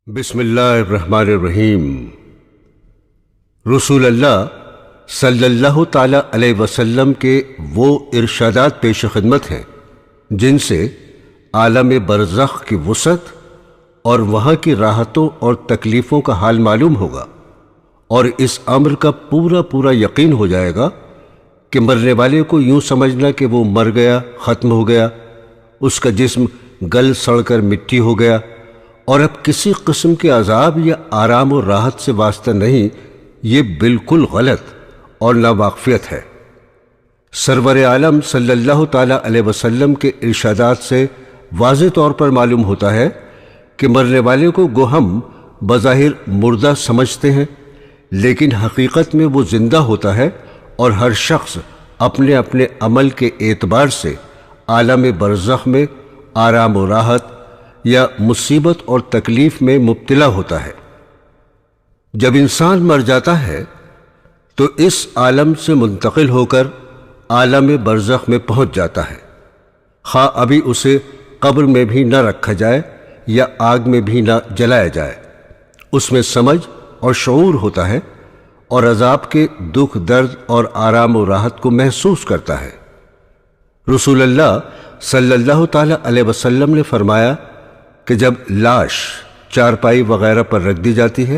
بسم اللہ الرحمن الرحیم۔ رسول اللہ صلی اللہ تعالی علیہ وسلم کے وہ ارشادات پیش خدمت ہیں جن سے عالم برزخ کی وسعت اور وہاں کی راحتوں اور تکلیفوں کا حال معلوم ہوگا، اور اس امر کا پورا یقین ہو جائے گا کہ مرنے والے کو یوں سمجھنا کہ وہ مر گیا، ختم ہو گیا، اس کا جسم گل سڑ کر مٹی ہو گیا، اور اب کسی قسم کے عذاب یا آرام و راحت سے واسطہ نہیں۔ یہ بالکل غلط اور ناواقفیت ہے۔ سرور عالم صلی اللہ تعالی علیہ وسلم کے ارشادات سے واضح طور پر معلوم ہوتا ہے کہ مرنے والے کو گو ہم بظاہر مردہ سمجھتے ہیں، لیکن حقیقت میں وہ زندہ ہوتا ہے، اور ہر شخص اپنے اپنے عمل کے اعتبار سے عالم برزخ میں آرام و راحت یا مصیبت اور تکلیف میں مبتلا ہوتا ہے۔ جب انسان مر جاتا ہے تو اس عالم سے منتقل ہو کر عالم برزخ میں پہنچ جاتا ہے، خواہ ابھی اسے قبر میں بھی نہ رکھا جائے یا آگ میں بھی نہ جلایا جائے۔ اس میں سمجھ اور شعور ہوتا ہے، اور عذاب کے دکھ درد اور آرام و راحت کو محسوس کرتا ہے۔ رسول اللہ صلی اللہ تعالی علیہ وسلم نے فرمایا کہ جب لاش چارپائی وغیرہ پر رکھ دی جاتی ہے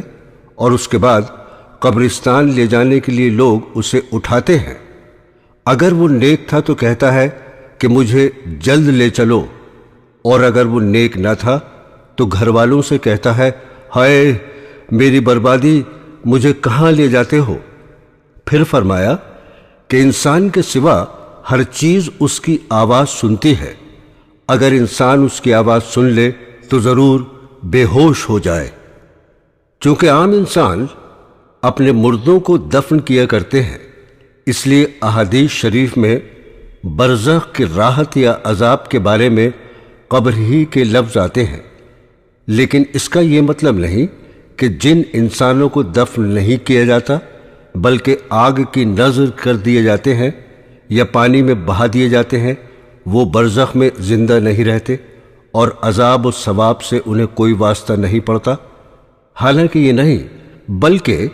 اور اس کے بعد قبرستان لے جانے کے لیے لوگ اسے اٹھاتے ہیں، اگر وہ نیک تھا تو کہتا ہے کہ مجھے جلد لے چلو، اور اگر وہ نیک نہ تھا تو گھر والوں سے کہتا ہے، ہائے میری بربادی، مجھے کہاں لے جاتے ہو؟ پھر فرمایا کہ انسان کے سوا ہر چیز اس کی آواز سنتی ہے، اگر انسان اس کی آواز سن لے تو ضرور بے ہوش ہو جائے۔ چونکہ عام انسان اپنے مردوں کو دفن کیا کرتے ہیں، اس لیے احادیث شریف میں برزخ کی راحت یا عذاب کے بارے میں قبر ہی کے لفظ آتے ہیں، لیکن اس کا یہ مطلب نہیں کہ جن انسانوں کو دفن نہیں کیا جاتا بلکہ آگ کی نذر کر دیے جاتے ہیں یا پانی میں بہا دیے جاتے ہیں، وہ برزخ میں زندہ نہیں رہتے اور عذاب و ثواب سے انہیں کوئی واسطہ نہیں پڑتا۔ حالانکہ یہ نہیں، بلکہ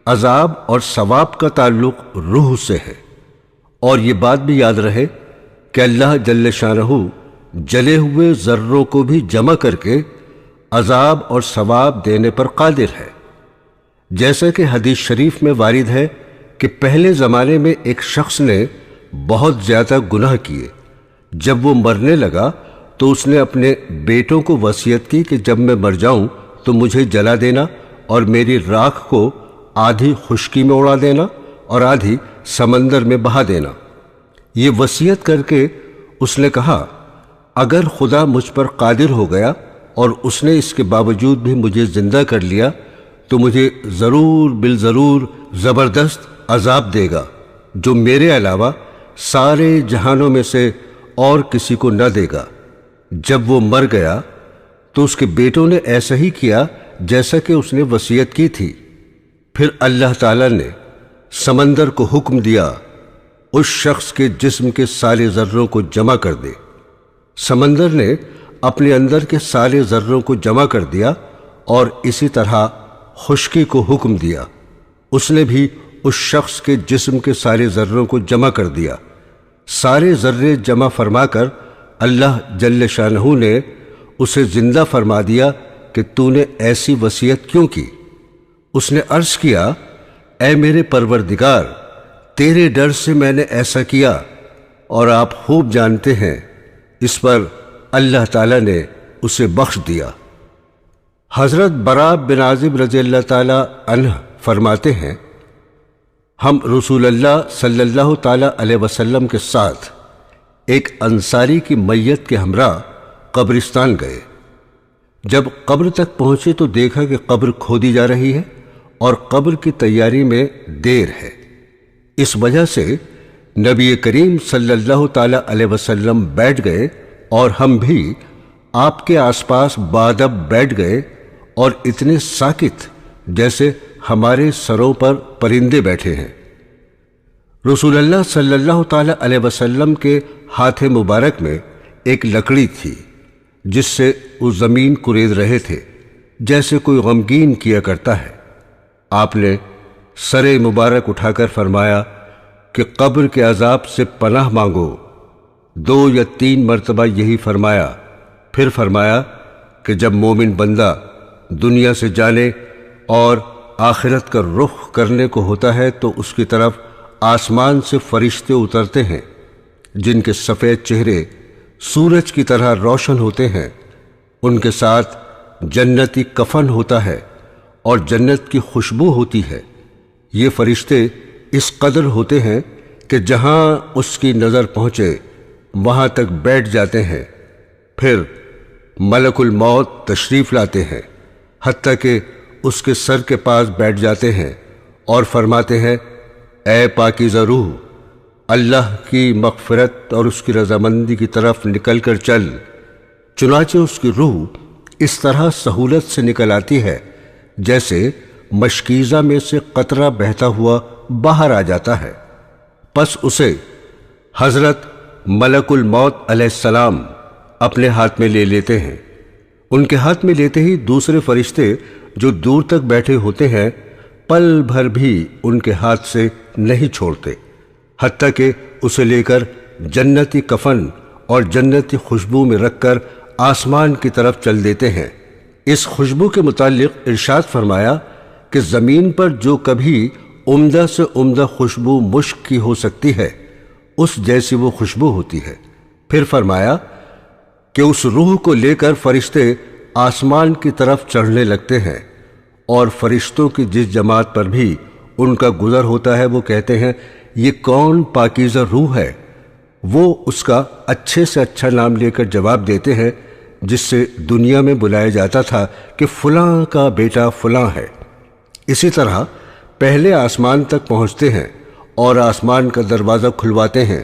عذاب اور ثواب کا تعلق روح سے ہے۔ اور یہ بات بھی یاد رہے کہ اللہ جل شانہ جلے ہوئے ذروں کو بھی جمع کر کے عذاب اور ثواب دینے پر قادر ہے، جیسا کہ حدیث شریف میں وارد ہے کہ پہلے زمانے میں ایک شخص نے بہت زیادہ گناہ کیے۔ جب وہ مرنے لگا تو اس نے اپنے بیٹوں کو وصیت کی کہ جب میں مر جاؤں تو مجھے جلا دینا اور میری راکھ کو آدھی خشکی میں اڑا دینا اور آدھی سمندر میں بہا دینا۔ یہ وصیت کر کے اس نے کہا، اگر خدا مجھ پر قادر ہو گیا اور اس نے اس کے باوجود بھی مجھے زندہ کر لیا تو مجھے ضرور بالضرور زبردست عذاب دے گا، جو میرے علاوہ سارے جہانوں میں سے اور کسی کو نہ دے گا۔ جب وہ مر گیا تو اس کے بیٹوں نے ایسا ہی کیا جیسا کہ اس نے وصیت کی تھی۔ پھر اللہ تعالیٰ نے سمندر کو حکم دیا اس شخص کے جسم کے سارے ذروں کو جمع کر دے۔ سمندر نے اپنے اندر کے سارے ذروں کو جمع کر دیا، اور اسی طرح خشکی کو حکم دیا، اس نے بھی اس شخص کے جسم کے سارے ذروں کو جمع کر دیا۔ سارے ذرے جمع فرما کر اللہ جل شانہ نے اسے زندہ فرما دیا کہ تو نے ایسی وصیت کیوں کی؟ اس نے عرض کیا، اے میرے پروردگار، تیرے ڈر سے میں نے ایسا کیا، اور آپ خوب جانتے ہیں۔ اس پر اللہ تعالیٰ نے اسے بخش دیا۔ حضرت براء بن عازب رضی اللہ تعالیٰ عنہ فرماتے ہیں، ہم رسول اللہ صلی اللہ تعالی علیہ وسلم کے ساتھ ایک انصاری کی میت کے ہمراہ قبرستان گئے۔ جب قبر تک پہنچے تو دیکھا کہ قبر کھودی جا رہی ہے اور قبر کی تیاری میں دیر ہے۔ اس وجہ سے نبی کریم صلی اللہ تعالی علیہ وسلم بیٹھ گئے، اور ہم بھی آپ کے آس پاس بادب بیٹھ گئے، اور اتنے ساکت جیسے ہمارے سروں پر پرندے بیٹھے ہیں۔ رسول اللہ صلی اللہ تعالی علیہ وسلم کے ہاتھ مبارک میں ایک لکڑی تھی جس سے وہ زمین کورید رہے تھے۔ جیسے کوئی غمگین کیا کرتا ہے۔ آپ نے سر مبارک اٹھا کر فرمایا کہ قبر کے عذاب سے پناہ مانگو۔ 2 یا 3 مرتبہ یہی فرمایا، پھر فرمایا کہ جب مومن بندہ دنیا سے جانے اور آخرت کا رخ کرنے کو ہوتا ہے تو اس کی طرف آسمان سے فرشتے اترتے ہیں جن کے سفید چہرے سورج کی طرح روشن ہوتے ہیں۔ ان کے ساتھ جنتی کفن ہوتا ہے اور جنت کی خوشبو ہوتی ہے۔ یہ فرشتے اس قدر ہوتے ہیں کہ جہاں اس کی نظر پہنچے وہاں تک بیٹھ جاتے ہیں، پھر ملک الموت تشریف لاتے ہیں، حتیٰ کہ اس کے سر کے پاس بیٹھ جاتے ہیں اور فرماتے ہیں، اے پاکیزہ روح، اللہ کی مغفرت اور اس کی رضامندی کی طرف نکل کر چل۔ چنانچہ اس کی روح اس طرح سہولت سے نکل آتی ہے جیسے مشکیزہ میں سے قطرہ بہتا ہوا باہر آ جاتا ہے۔ پس اسے حضرت ملک الموت علیہ السلام اپنے ہاتھ میں لے لیتے ہیں۔ ان کے ہاتھ میں لیتے ہی دوسرے فرشتے جو دور تک بیٹھے ہوتے ہیں پل بھر بھی ان کے ہاتھ سے نہیں چھوڑتے، حتیٰ کہ اسے لے کر جنتی کفن اور جنتی خوشبو میں رکھ کر آسمان کی طرف چل دیتے ہیں۔ اس خوشبو کے متعلق ارشاد فرمایا کہ زمین پر جو کبھی عمدہ سے عمدہ خوشبو مشک کی ہو سکتی ہے اس جیسی وہ خوشبو ہوتی ہے۔ پھر فرمایا کہ اس روح کو لے کر فرشتے آسمان کی طرف چڑھنے لگتے ہیں، اور فرشتوں کی جس جماعت پر بھی ان کا گزر ہوتا ہے وہ کہتے ہیں، یہ کون پاکیزہ روح ہے؟ وہ اس کا اچھے سے اچھا نام لے کر جواب دیتے ہیں جس سے دنیا میں بلایا جاتا تھا کہ فلاں کا بیٹا فلاں ہے۔ اسی طرح پہلے آسمان تک پہنچتے ہیں اور آسمان کا دروازہ کھلواتے ہیں،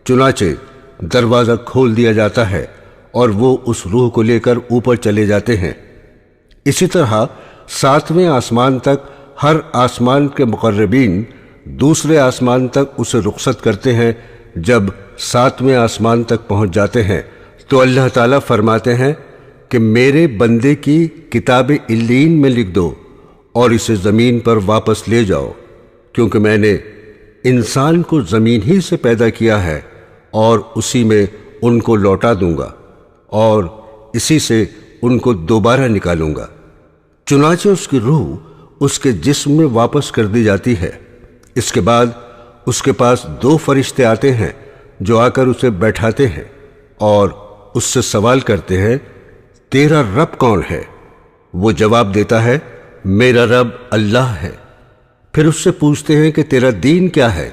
چنانچہ دروازہ کھول دیا جاتا ہے اور وہ اس روح کو لے کر اوپر چلے جاتے ہیں۔ اسی طرح 7ویں آسمان تک ہر آسمان کے مقربین دوسرے آسمان تک اسے رخصت کرتے ہیں۔ جب 7ویں آسمان تک پہنچ جاتے ہیں تو اللہ تعالیٰ فرماتے ہیں کہ میرے بندے کی کتاب علیین میں لکھ دو اور اسے زمین پر واپس لے جاؤ، کیونکہ میں نے انسان کو زمین ہی سے پیدا کیا ہے اور اسی میں ان کو لوٹا دوں گا اور اسی سے ان کو دوبارہ نکالوں گا۔ چنانچہ اس کی روح اس کے جسم میں واپس کر دی جاتی ہے۔ اس کے بعد اس کے پاس 2 فرشتے آتے ہیں جو آ کر اسے بیٹھاتے ہیں اور اس سے سوال کرتے ہیں، تیرا رب کون ہے؟ وہ جواب دیتا ہے، میرا رب اللہ ہے۔ پھر اس سے پوچھتے ہیں کہ تیرا دین کیا ہے؟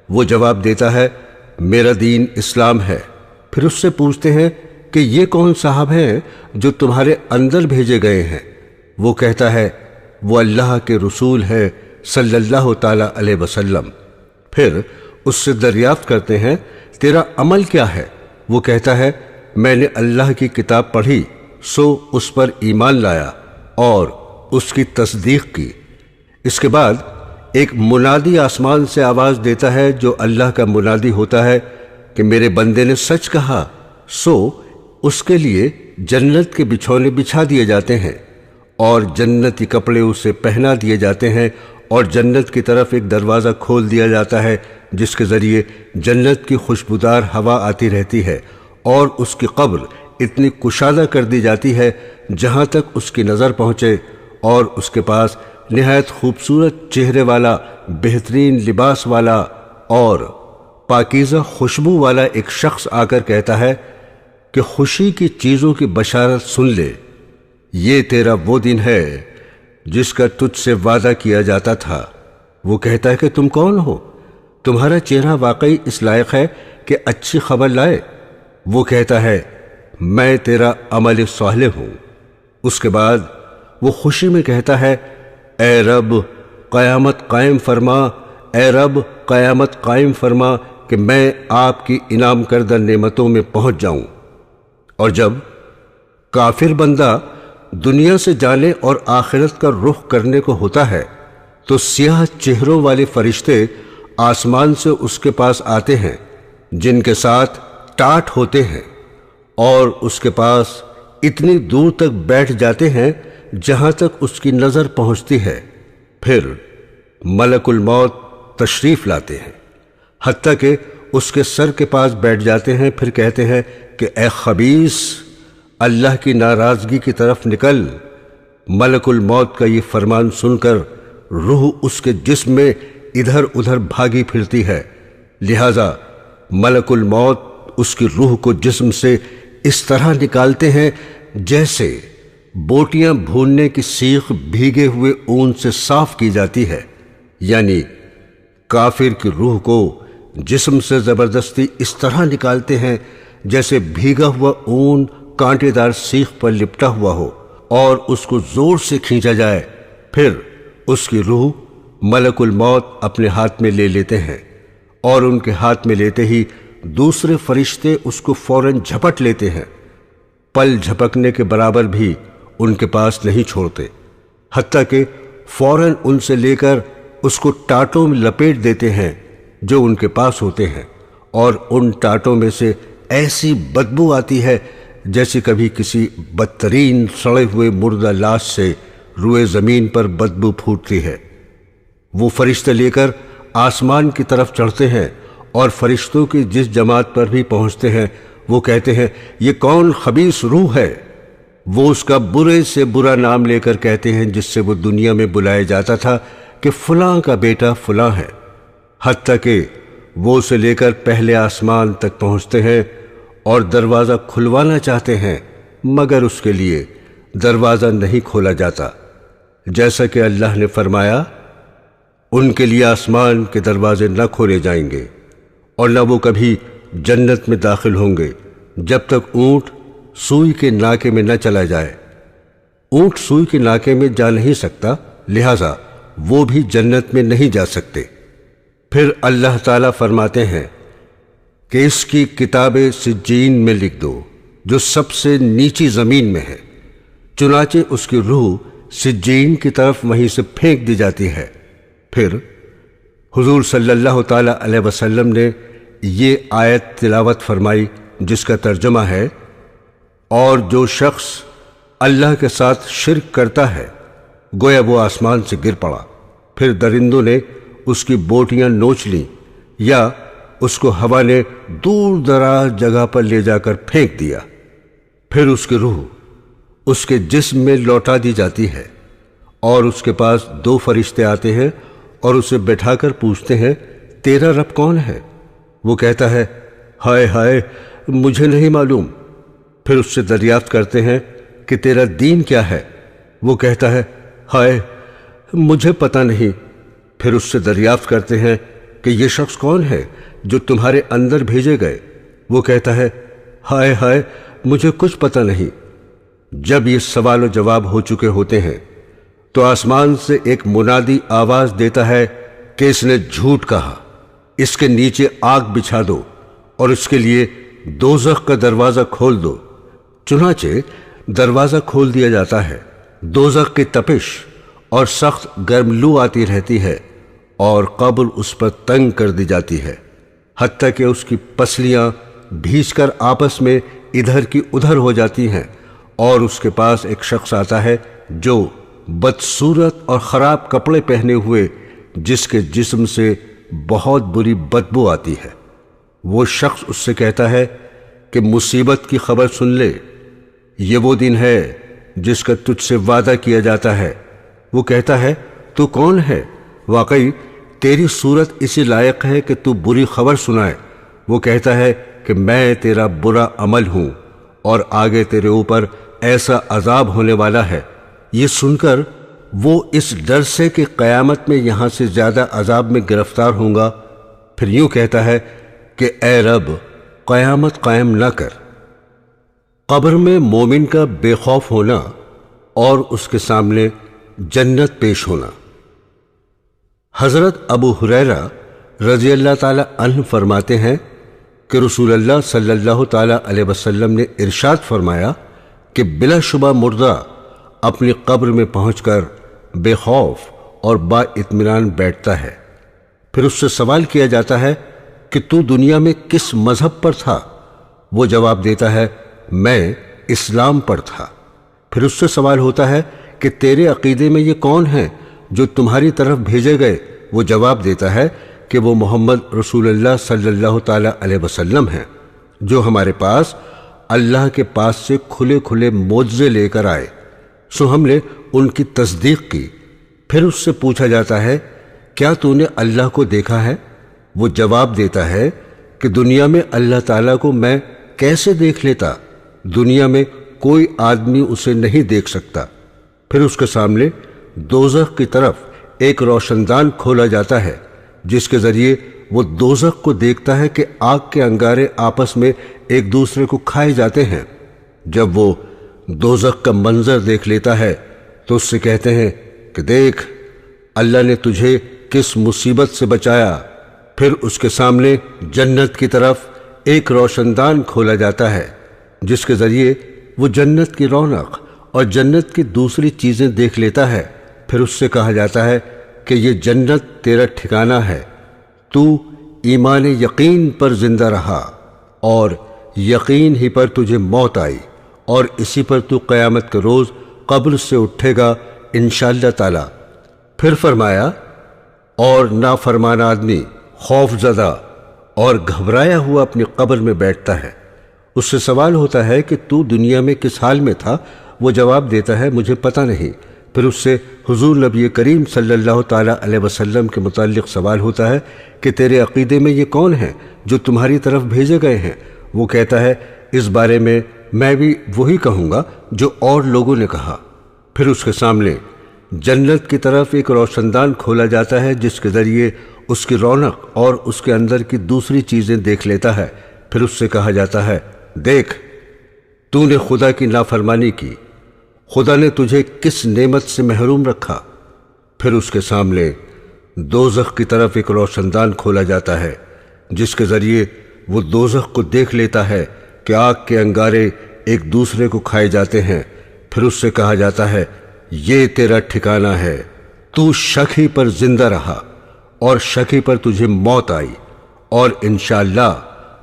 وہ جواب دیتا ہے، میرا دین اسلام ہے۔ پھر اس سے پوچھتے ہیں کہ یہ کون صاحب ہیں جو تمہارے اندر بھیجے گئے ہیں؟ وہ کہتا ہے، وہ اللہ کے رسول ہے صلی اللہ تعالی علیہ وسلم۔ پھر اس سے دریافت کرتے ہیں، تیرا عمل کیا ہے؟ وہ کہتا ہے، میں نے اللہ کی کتاب پڑھی سو اس پر ایمان لایا اور اس کی تصدیق کی۔ اس کے بعد ایک منادی آسمان سے آواز دیتا ہے جو اللہ کا منادی ہوتا ہے کہ میرے بندے نے سچ کہا، سو اس کے لیے جنت کے بچھونے بچھا دیے جاتے ہیں اور جنتی کپڑے اسے پہنا دیے جاتے ہیں، اور جنت کی طرف ایک دروازہ کھول دیا جاتا ہے جس کے ذریعے جنت کی خوشبودار ہوا آتی رہتی ہے، اور اس کی قبر اتنی کشادہ کر دی جاتی ہے جہاں تک اس کی نظر پہنچے، اور اس کے پاس نہایت خوبصورت چہرے والا، بہترین لباس والا اور پاکیزہ خوشبو والا ایک شخص آ کر کہتا ہے کہ خوشی کی چیزوں کی بشارت سن لے، یہ تیرا وہ دن ہے جس کا تجھ سے وعدہ کیا جاتا تھا۔ وہ کہتا ہے کہ تم کون ہو؟ تمہارا چہرہ واقعی اس لائق ہے کہ اچھی خبر لائے؟ وہ کہتا ہے، میں تیرا عمل صالح ہوں۔ اس کے بعد وہ خوشی میں کہتا ہے، اے رب قیامت قائم فرما، اے رب قیامت قائم فرما کہ میں آپ کی انعام کردہ نعمتوں میں پہنچ جاؤں۔ اور جب کافر بندہ دنیا سے جانے اور آخرت کا رخ کرنے کو ہوتا ہے تو سیاہ چہروں والے فرشتے آسمان سے اس کے پاس آتے ہیں جن کے ساتھ ٹاٹ ہوتے ہیں، اور اس کے پاس اتنی دور تک بیٹھ جاتے ہیں جہاں تک اس کی نظر پہنچتی ہے، پھر ملک الموت تشریف لاتے ہیں، حتیٰ کہ اس کے سر کے پاس بیٹھ جاتے ہیں، پھر کہتے ہیں کہ اے خبیث، اللہ کی ناراضگی کی طرف نکل۔ ملک الموت کا یہ فرمان سن کر روح اس کے جسم میں ادھر ادھر بھاگی پھرتی ہے، لہذا ملک الموت اس کی روح کو جسم سے اس طرح نکالتے ہیں جیسے بوٹیاں بھوننے کی سیخ بھیگے ہوئے اون سے صاف کی جاتی ہے، یعنی کافر کی روح کو جسم سے زبردستی اس طرح نکالتے ہیں جیسے بھیگا ہوا اون کانٹے دار سیخ پر لپٹا ہوا ہو اور اس کو زور سے کھینچا جائے، پھر اس کی روح ملک الموت اپنے ہاتھ میں لے لیتے ہیں، اور ان کے ہاتھ میں لیتے ہی دوسرے فرشتے اس کو فوراً جھپٹ لیتے ہیں، پل جھپکنے کے برابر بھی ان کے پاس نہیں چھوڑتے، حتیٰ کہ فوراً ان سے لے کر اس کو ٹاٹوں میں لپیٹ دیتے ہیں جو ان کے پاس ہوتے ہیں، اور ان ٹاٹوں میں سے ایسی بدبو آتی ہے جیسے کبھی کسی بدترین سڑے ہوئے مردہ لاش سے روئے زمین پر بدبو پھوٹتی ہے۔ وہ فرشتے لے کر آسمان کی طرف چڑھتے ہیں اور فرشتوں کی جس جماعت پر بھی پہنچتے ہیں وہ کہتے ہیں یہ کون خبیث روح ہے؟ وہ اس کا برے سے برا نام لے کر کہتے ہیں جس سے وہ دنیا میں بلایا جاتا تھا کہ فلاں کا بیٹا فلاں ہے، حتیٰ کہ وہ اسے لے کر پہلے آسمان تک پہنچتے ہیں اور دروازہ کھلوانا چاہتے ہیں، مگر اس کے لیے دروازہ نہیں کھولا جاتا، جیسا کہ اللہ نے فرمایا ان کے لیے آسمان کے دروازے نہ کھولے جائیں گے اور نہ وہ کبھی جنت میں داخل ہوں گے جب تک اونٹ سوئی کے ناکے میں نہ چلا جائے۔ اونٹ سوئی کے ناکے میں جا نہیں سکتا، لہذا وہ بھی جنت میں نہیں جا سکتے۔ پھر اللہ تعالیٰ فرماتے ہیں کہ اس کی کتاب سجین میں لکھ دو جو سب سے نیچی زمین میں ہے، چنانچہ اس کی روح سجین کی طرف وہیں سے پھینک دی جاتی ہے۔ پھر حضور صلی اللہ تعالیٰ علیہ وسلم نے یہ آیت تلاوت فرمائی جس کا ترجمہ ہے، اور جو شخص اللہ کے ساتھ شرک کرتا ہے گویا وہ آسمان سے گر پڑا، پھر درندوں نے اس کی بوٹیاں نوچ لیں یا اس کو ہوا نے دور دراز جگہ پر لے جا کر پھینک دیا، پھر اس کی روح اس کے جسم میں لوٹا دی جاتی ہے، اور اس کے پاس دو فرشتے آتے ہیں اور اسے بٹھا کر پوچھتے ہیں تیرا رب کون ہے؟ وہ کہتا ہے ہائے ہائے مجھے نہیں معلوم۔ پھر اس سے دریافت کرتے ہیں کہ تیرا دین کیا ہے؟ وہ کہتا ہے ہائے مجھے پتہ نہیں۔ پھر اس سے دریافت کرتے ہیں کہ یہ شخص کون ہے جو تمہارے اندر بھیجے گئے؟ وہ کہتا ہے ہائے ہائے مجھے کچھ پتہ نہیں۔ جب یہ سوال و جواب ہو چکے ہوتے ہیں تو آسمان سے ایک منادی آواز دیتا ہے کہ اس نے جھوٹ کہا، اس کے نیچے آگ بچھا دو اور اس کے لیے دوزخ کا دروازہ کھول دو۔ چنانچہ دروازہ کھول دیا جاتا ہے، دوزخ کی تپش اور سخت گرم لو آتی رہتی ہے اور قبر اس پر تنگ کر دی جاتی ہے، حتیٰ کہ اس کی پسلیاں بھیج کر آپس میں ادھر کی ادھر ہو جاتی ہیں، اور اس کے پاس ایک شخص آتا ہے جو بدصورت اور خراب کپڑے پہنے ہوئے، جس کے جسم سے بہت بری بدبو آتی ہے۔ وہ شخص اس سے کہتا ہے کہ مصیبت کی خبر سن لے، یہ وہ دن ہے جس کا تجھ سے وعدہ کیا جاتا ہے۔ وہ کہتا ہے تو کون ہے؟ واقعی تیری صورت اسی لائق ہے کہ تو بری خبر سنائے۔ وہ کہتا ہے کہ میں تیرا برا عمل ہوں اور آگے تیرے اوپر ایسا عذاب ہونے والا ہے۔ یہ سن کر وہ اس ڈر سے کہ قیامت میں یہاں سے زیادہ عذاب میں گرفتار ہوں گا، پھر یوں کہتا ہے کہ اے رب قیامت قائم نہ کر۔ قبر میں مومن کا بے خوف ہونا اور اس کے سامنے جنت پیش ہونا۔ حضرت ابو ہریرہ رضی اللہ تعالی عنہ فرماتے ہیں کہ رسول اللہ صلی اللہ تعالی علیہ وسلم نے ارشاد فرمایا کہ بلا شبہ مردہ اپنی قبر میں پہنچ کر بے خوف اور با اطمینان بیٹھتا ہے، پھر اس سے سوال کیا جاتا ہے کہ تو دنیا میں کس مذہب پر تھا؟ وہ جواب دیتا ہے میں اسلام پر تھا۔ پھر اس سے سوال ہوتا ہے کہ تیرے عقیدے میں یہ کون ہیں جو تمہاری طرف بھیجے گئے؟ وہ جواب دیتا ہے کہ وہ محمد رسول اللہ صلی اللہ تعالی علیہ وسلم ہیں، جو ہمارے پاس اللہ کے پاس سے کھلے کھلے معجزے لے کر آئے۔ سو ہم نے ان کی تصدیق کی۔ پھر اس سے پوچھا جاتا ہے کیا تو نے اللہ کو دیکھا ہے؟ وہ جواب دیتا ہے کہ دنیا میں اللہ تعالیٰ کو میں کیسے دیکھ لیتا؟ دنیا میں کوئی آدمی اسے نہیں دیکھ سکتا۔ پھر اس کے سامنے دوزخ کی طرف ایک روشن دان کھولا جاتا ہے، جس کے ذریعے وہ دوزخ کو دیکھتا ہے کہ آگ کے انگارے آپس میں ایک دوسرے کو کھائے جاتے ہیں۔ جب وہ دوزخ کا منظر دیکھ لیتا ہے تو اس سے کہتے ہیں کہ دیکھ اللہ نے تجھے کس مصیبت سے بچایا۔ پھر اس کے سامنے جنت کی طرف ایک روشن دان کھولا جاتا ہے، جس کے ذریعے وہ جنت کی رونق اور جنت کی دوسری چیزیں دیکھ لیتا ہے۔ پھر اس سے کہا جاتا ہے کہ یہ جنت تیرا ٹھکانہ ہے، تو ایمان یقین پر زندہ رہا اور یقین ہی پر تجھے موت آئی، اور اسی پر تو قیامت کے روز قبر سے اٹھے گا انشاءاللہ تعالی۔ پھر فرمایا اور نافرمان آدمی خوف زدہ اور گھبرایا ہوا اپنی قبر میں بیٹھتا ہے۔ اس سے سوال ہوتا ہے کہ تو دنیا میں کس حال میں تھا؟ وہ جواب دیتا ہے مجھے پتہ نہیں۔ پھر اس سے حضور نبی کریم صلی اللہ تعالی علیہ وسلم کے متعلق سوال ہوتا ہے کہ تیرے عقیدے میں یہ کون ہیں جو تمہاری طرف بھیجے گئے ہیں؟ وہ کہتا ہے اس بارے میں بھی وہی کہوں گا جو اور لوگوں نے کہا۔ پھر اس کے سامنے جنت کی طرف ایک روشن دان کھولا جاتا ہے، جس کے ذریعے اس کی رونق اور اس کے اندر کی دوسری چیزیں دیکھ لیتا ہے۔ پھر اس سے کہا جاتا ہے دیکھ تو نے خدا کی نافرمانی کی، خدا نے تجھے کس نعمت سے محروم رکھا۔ پھر اس کے سامنے دوزخ کی طرف ایک روشن دان کھولا جاتا ہے، جس کے ذریعے وہ دوزخ کو دیکھ لیتا ہے کہ آگ کے انگارے ایک دوسرے کو کھائے جاتے ہیں۔ پھر اس سے کہا جاتا ہے یہ تیرا ٹھکانہ ہے، تو شک ہی پر زندہ رہا اور شک ہی پر تجھے موت آئی، اور انشاءاللہ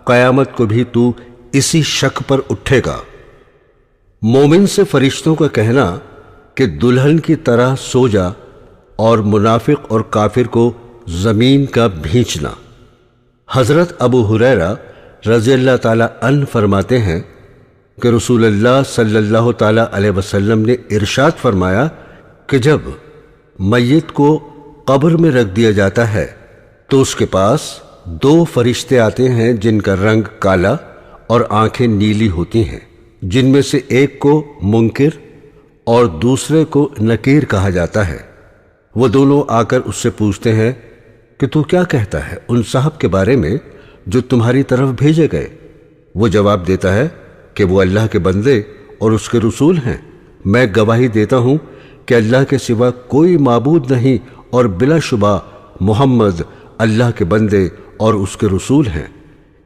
قیامت کو بھی تو اسی شک پر اٹھے گا۔ مومن سے فرشتوں کا کہنا کہ دلہن کی طرح سو جا، اور منافق اور کافر کو زمین کا بھینچنا۔ حضرت ابو ہریرہ رضی اللہ تعالی عنہ فرماتے ہیں کہ رسول اللہ صلی اللہ تعالی علیہ وسلم نے ارشاد فرمایا کہ جب میت کو قبر میں رکھ دیا جاتا ہے تو اس کے پاس دو فرشتے آتے ہیں جن کا رنگ کالا اور آنکھیں نیلی ہوتی ہیں، جن میں سے ایک کو منکر اور دوسرے کو نکیر کہا جاتا ہے۔ وہ دونوں آ کر اس سے پوچھتے ہیں کہ تو کیا کہتا ہے ان صاحب کے بارے میں جو تمہاری طرف بھیجے گئے؟ وہ جواب دیتا ہے کہ وہ اللہ کے بندے اور اس کے رسول ہیں۔ میں گواہی دیتا ہوں کہ اللہ کے سوا کوئی معبود نہیں، اور بلا شبہ محمد اللہ کے بندے اور اس کے رسول ہیں۔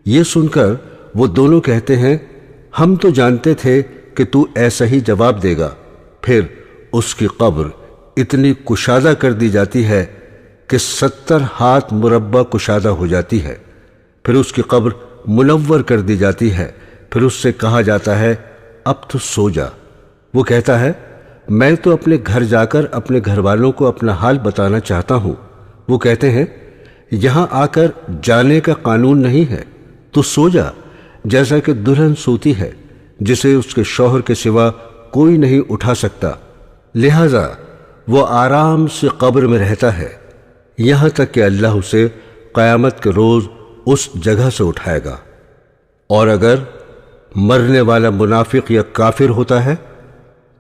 یہ سن کر وہ دونوں کہتے ہیں ہم تو جانتے تھے کہ تو ایسا ہی جواب دے گا۔ پھر اس کی قبر اتنی کشادہ کر دی جاتی ہے کہ 70 ہاتھ مربع کشادہ ہو جاتی ہے۔ پھر اس کی قبر منور کر دی جاتی ہے۔ پھر اس سے کہا جاتا ہے اب تو سو جا۔ وہ کہتا ہے میں تو اپنے گھر جا کر اپنے گھر والوں کو اپنا حال بتانا چاہتا ہوں۔ وہ کہتے ہیں یہاں آ کر جانے کا قانون نہیں ہے، تو سو جا جیسا کہ دلہن سوتی ہے جسے اس کے شوہر کے سوا کوئی نہیں اٹھا سکتا، لہذا وہ آرام سے قبر میں رہتا ہے یہاں تک کہ اللہ اسے قیامت کے روز اس جگہ سے اٹھائے گا۔ اور اگر مرنے والا منافق یا کافر ہوتا ہے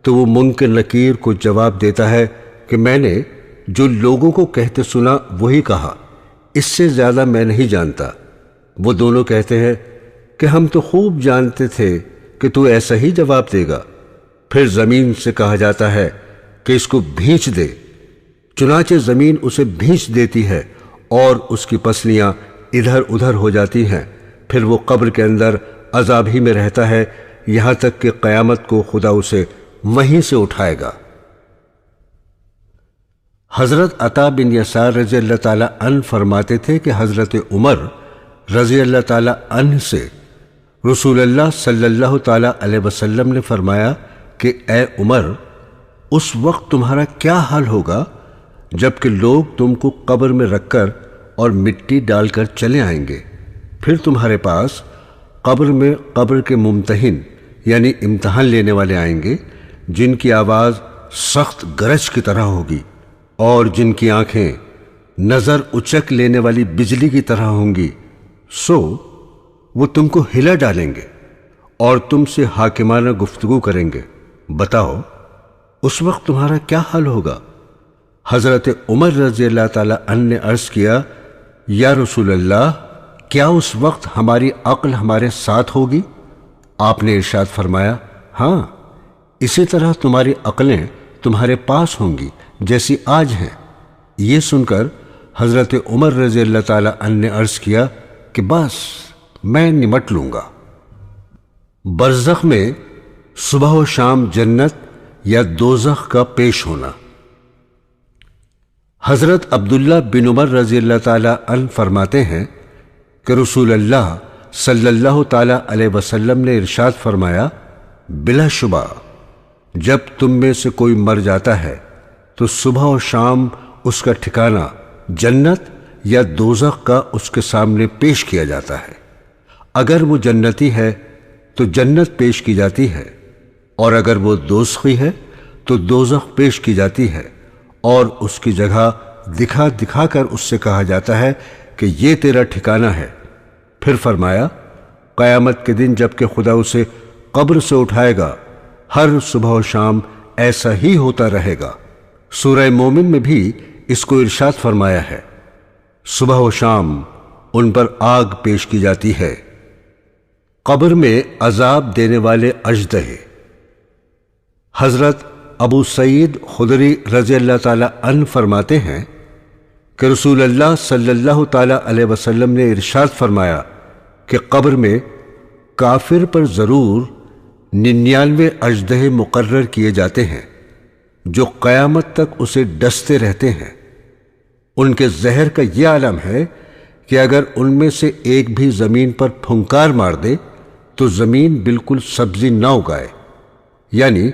تو وہ منکر نکیر کو جواب دیتا ہے کہ میں نے جو لوگوں کو کہتے سنا وہی کہا، اس سے زیادہ میں نہیں جانتا۔ وہ دونوں کہتے ہیں کہ ہم تو خوب جانتے تھے کہ تو ایسا ہی جواب دے گا۔ پھر زمین سے کہا جاتا ہے کہ اس کو بھینچ دے، چنانچہ زمین اسے بھینچ دیتی ہے اور اس کی پسلیاں ادھر ادھر ہو جاتی ہیں۔ پھر وہ قبر کے اندر عذاب ہی میں رہتا ہے یہاں تک کہ قیامت کو خدا اسے وہیں سے اٹھائے گا۔ حضرت عطا بن یسار رضی اللہ تعالی عنہ فرماتے تھے کہ حضرت عمر رضی اللہ تعالی عنہ سے رسول اللہ صلی اللہ تعالی علیہ وسلم نے فرمایا کہ اے عمر، اس وقت تمہارا کیا حال ہوگا جبکہ لوگ تم کو قبر میں رکھ کر اور مٹی ڈال کر چلے آئیں گے، پھر تمہارے پاس قبر میں قبر کے ممتحن یعنی امتحان لینے والے آئیں گے، جن کی آواز سخت گرج کی طرح ہوگی اور جن کی آنکھیں نظر اچک لینے والی بجلی کی طرح ہوں گی، سو وہ تم کو ہلا ڈالیں گے اور تم سے حاکمانہ گفتگو کریں گے۔ بتاؤ اس وقت تمہارا کیا حال ہوگا؟ حضرت عمر رضی اللہ تعالی عنہ نے عرض کیا، یا رسول اللہ، کیا اس وقت ہماری عقل ہمارے ساتھ ہوگی؟ آپ نے ارشاد فرمایا، ہاں، اسی طرح تمہاری عقلیں تمہارے پاس ہوں گی جیسی آج ہیں۔ یہ سن کر حضرت عمر رضی اللہ تعالی عنہ نے عرض کیا کہ بس میں نمٹ لوں گا۔ برزخ میں صبح و شام جنت یا دوزخ کا پیش ہونا۔ حضرت عبداللہ بن عمر رضی اللہ تعالی عنہ فرماتے ہیں کہ رسول اللہ صلی اللہ تعالی علیہ وسلم نے ارشاد فرمایا، بلا شبہ جب تم میں سے کوئی مر جاتا ہے تو صبح و شام اس کا ٹھکانہ جنت یا دوزخ کا اس کے سامنے پیش کیا جاتا ہے۔ اگر وہ جنتی ہے تو جنت پیش کی جاتی ہے، اور اگر وہ دوزخی ہے تو دوزخ پیش کی جاتی ہے، اور اس کی جگہ دکھا دکھا کر اس سے کہا جاتا ہے کہ یہ تیرا ٹھکانہ ہے۔ پھر فرمایا، قیامت کے دن جب کہ خدا اسے قبر سے اٹھائے گا، ہر صبح و شام ایسا ہی ہوتا رہے گا۔ سورہ مومن میں بھی اس کو ارشاد فرمایا ہے، صبح و شام ان پر آگ پیش کی جاتی ہے۔ قبر میں عذاب دینے والے اژدہے۔ حضرت ابو سعید خدری رضی اللہ تعالی عنہ فرماتے ہیں کہ رسول اللہ صلی اللہ تعالی علیہ وسلم نے ارشاد فرمایا کہ قبر میں کافر پر ضرور 99 اژدہے مقرر کیے جاتے ہیں جو قیامت تک اسے ڈستے رہتے ہیں۔ ان کے زہر کا یہ عالم ہے کہ اگر ان میں سے ایک بھی زمین پر پھنکار مار دے تو زمین بالکل سبزی نہ اگائے، یعنی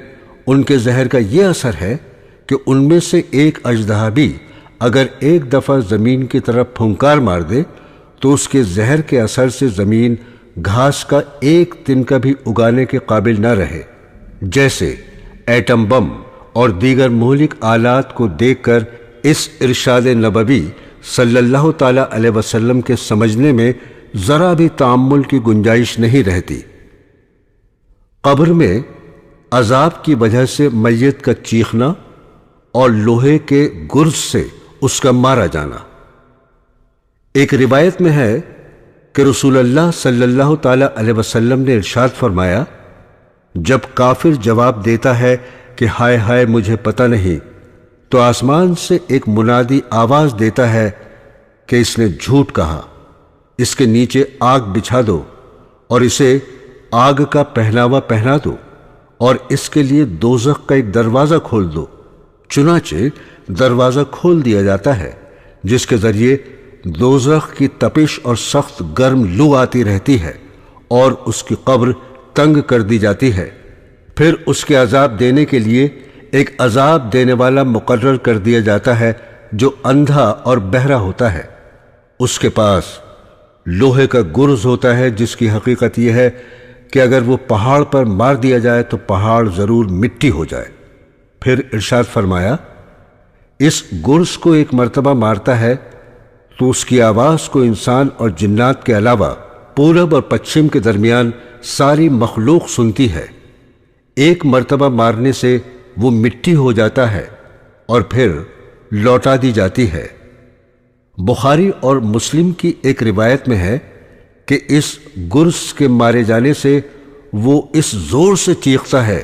ان کے زہر کا یہ اثر ہے کہ ان میں سے ایک اژدہا بھی اگر ایک دفعہ زمین کی طرف پھنکار مار دے تو اس کے زہر کے اثر سے زمین گھاس کا ایک تنکا بھی اگانے کے قابل نہ رہے۔ جیسے ایٹم بم اور دیگر مہلک آلات کو دیکھ کر اس ارشاد نبوی صلی اللہ تعالی علیہ وسلم کے سمجھنے میں ذرا بھی تأمل کی گنجائش نہیں رہتی۔ قبر میں عذاب کی وجہ سے میت کا چیخنا اور لوہے کے گرز سے اس کا مارا جانا۔ ایک روایت میں ہے کہ رسول اللہ صلی اللہ تعالی علیہ وسلم نے ارشاد فرمایا، جب کافر جواب دیتا ہے کہ ہائے ہائے مجھے پتہ نہیں، تو آسمان سے ایک منادی آواز دیتا ہے کہ اس نے جھوٹ کہا، اس کے نیچے آگ بچھا دو اور اسے آگ کا پہناوا پہنا دو اور اس کے لیے دوزخ کا ایک دروازہ کھول دو۔ چنانچہ دروازہ کھول دیا جاتا ہے جس کے ذریعے دوزخ کی تپش اور سخت گرم لو آتی رہتی ہے اور اس کی قبر تنگ کر دی جاتی ہے۔ پھر اس کے عذاب دینے کے لیے ایک عذاب دینے والا مقرر کر دیا جاتا ہے جو اندھا اور بہرا ہوتا ہے۔ اس کے پاس لوہے کا گرز ہوتا ہے جس کی حقیقت یہ ہے کہ اگر وہ پہاڑ پر مار دیا جائے تو پہاڑ ضرور مٹی ہو جائے۔ پھر ارشاد فرمایا، اس گرز کو ایک مرتبہ مارتا ہے تو اس کی آواز کو انسان اور جنات کے علاوہ پورب اور پچھم کے درمیان ساری مخلوق سنتی ہے۔ ایک مرتبہ مارنے سے وہ مٹی ہو جاتا ہے اور پھر لوٹا دی جاتی ہے۔ بخاری اور مسلم کی ایک روایت میں ہے کہ اس گرز کے مارے جانے سے وہ اس زور سے چیختا ہے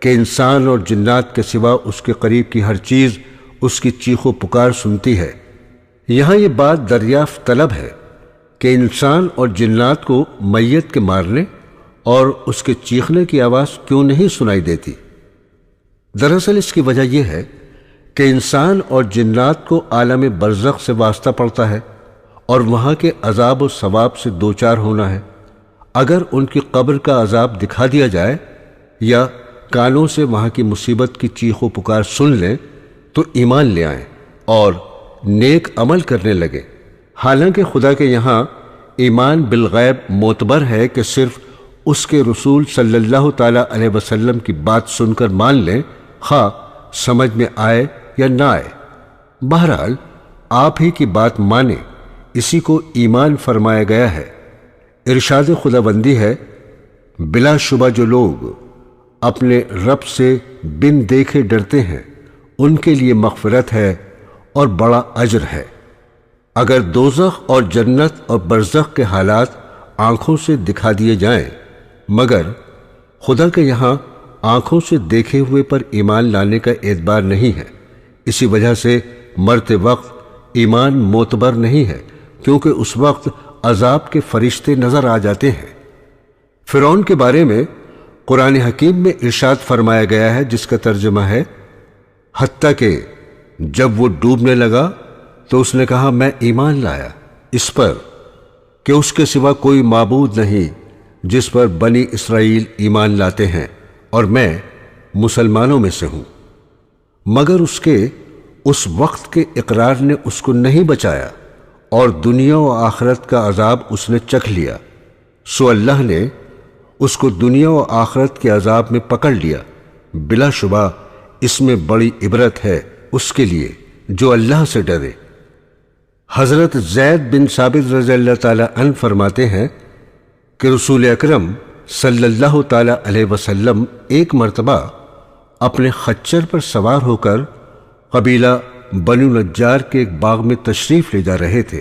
کہ انسان اور جنات کے سوا اس کے قریب کی ہر چیز اس کی چیخ و پکار سنتی ہے۔ یہاں یہ بات دریافت طلب ہے کہ انسان اور جنات کو میت کے مارنے اور اس کے چیخنے کی آواز کیوں نہیں سنائی دیتی؟ دراصل اس کی وجہ یہ ہے کہ انسان اور جنات کو عالم برزخ سے واسطہ پڑتا ہے اور وہاں کے عذاب و ثواب سے دوچار ہونا ہے۔ اگر ان کی قبر کا عذاب دکھا دیا جائے یا کانوں سے وہاں کی مصیبت کی چیخ و پکار سن لیں تو ایمان لے آئیں اور نیک عمل کرنے لگے۔ حالانکہ خدا کے یہاں ایمان بالغیب معتبر ہے کہ صرف اس کے رسول صلی اللہ تعالی علیہ وسلم کی بات سن کر مان لیں، خواہ سمجھ میں آئے یا نہ آئے۔ بہرحال آپ ہی کی بات مانیں، اسی کو ایمان فرمایا گیا ہے۔ ارشاد خداوندی ہے، بلا شبہ جو لوگ اپنے رب سے بن دیکھے ڈرتے ہیں ان کے لیے مغفرت ہے اور بڑا اجر ہے۔ اگر دوزخ اور جنت اور برزخ کے حالات آنکھوں سے دکھا دیے جائیں، مگر خدا کے یہاں آنکھوں سے دیکھے ہوئے پر ایمان لانے کا اعتبار نہیں ہے، اسی وجہ سے مرتے وقت ایمان معتبر نہیں ہے، کیونکہ اس وقت عذاب کے فرشتے نظر آ جاتے ہیں۔ فرعون کے بارے میں قرآن حکیم میں ارشاد فرمایا گیا ہے، جس کا ترجمہ ہے، حتیٰ کہ جب وہ ڈوبنے لگا تو اس نے کہا میں ایمان لایا اس پر کہ اس کے سوا کوئی معبود نہیں جس پر بنی اسرائیل ایمان لاتے ہیں، اور میں مسلمانوں میں سے ہوں۔ مگر اس کے اس وقت کے اقرار نے اس کو نہیں بچایا اور دنیا و آخرت کا عذاب اس نے چکھ لیا، سو اللہ نے اس کو دنیا و آخرت کے عذاب میں پکڑ لیا۔ بلا شبہ اس میں بڑی عبرت ہے اس کے لیے جو اللہ سے ڈرے۔ حضرت زید بن ثابت رضی اللہ تعالی عنہ فرماتے ہیں کہ رسول اکرم صلی اللہ تعالی علیہ وسلم ایک مرتبہ اپنے خچر پر سوار ہو کر قبیلہ بنو نجار کے ایک باغ میں تشریف لے جا رہے تھے،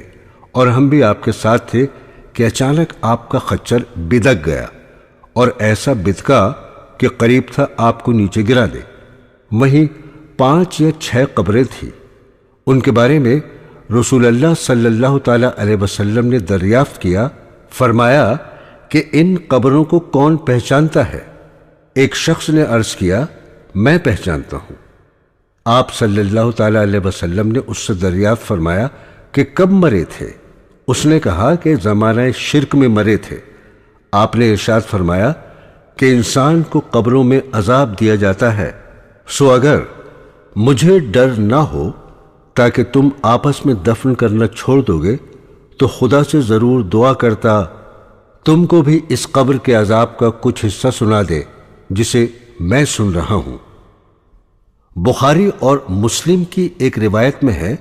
اور ہم بھی آپ کے ساتھ تھے کہ اچانک آپ کا خچر بدک گیا، اور ایسا بدکا کہ قریب تھا آپ کو نیچے گرا دے۔ وہیں 5 یا 6 قبریں تھیں۔ ان کے بارے میں رسول اللہ صلی اللہ تعالی علیہ وسلم نے دریافت کیا، فرمایا کہ ان قبروں کو کون پہچانتا ہے؟ ایک شخص نے عرض کیا، میں پہچانتا ہوں۔ آپ صلی اللہ تعالی علیہ وسلم نے اس سے دریافت فرمایا کہ کب مرے تھے؟ اس نے کہا کہ زمانہ شرک میں مرے تھے۔ آپ نے ارشاد فرمایا کہ انسان کو قبروں میں عذاب دیا جاتا ہے، سو اگر مجھے ڈر نہ ہو تاکہ تم آپس میں دفن کرنا چھوڑ دو گے تو خدا سے ضرور دعا کرتا تم کو بھی اس قبر کے عذاب کا کچھ حصہ سنا دے جسے میں سن رہا ہوں۔ بخاری اور مسلم کی ایک روایت میں ہے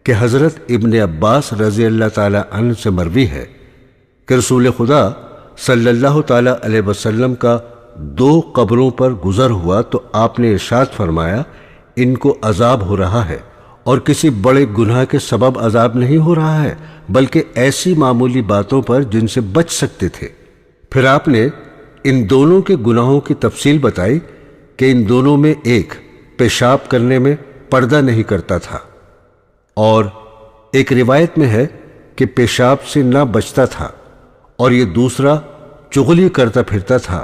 کہ حضرت ابن عباس رضی اللہ تعالی عنہ سے مروی ہے کہ رسول خدا صلی اللہ تعالی علیہ وسلم کا 2 قبروں پر گزر ہوا تو آپ نے ارشاد فرمایا، ان کو عذاب ہو رہا ہے، اور کسی بڑے گناہ کے سبب عذاب نہیں ہو رہا ہے، بلکہ ایسی معمولی باتوں پر جن سے بچ سکتے تھے۔ پھر آپ نے ان دونوں کے گناہوں کی تفصیل بتائی کہ ان دونوں میں ایک پیشاب کرنے میں پردہ نہیں کرتا تھا، اور ایک روایت میں ہے کہ پیشاب سے نہ بچتا تھا، اور یہ دوسرا چغلی کرتا پھرتا تھا۔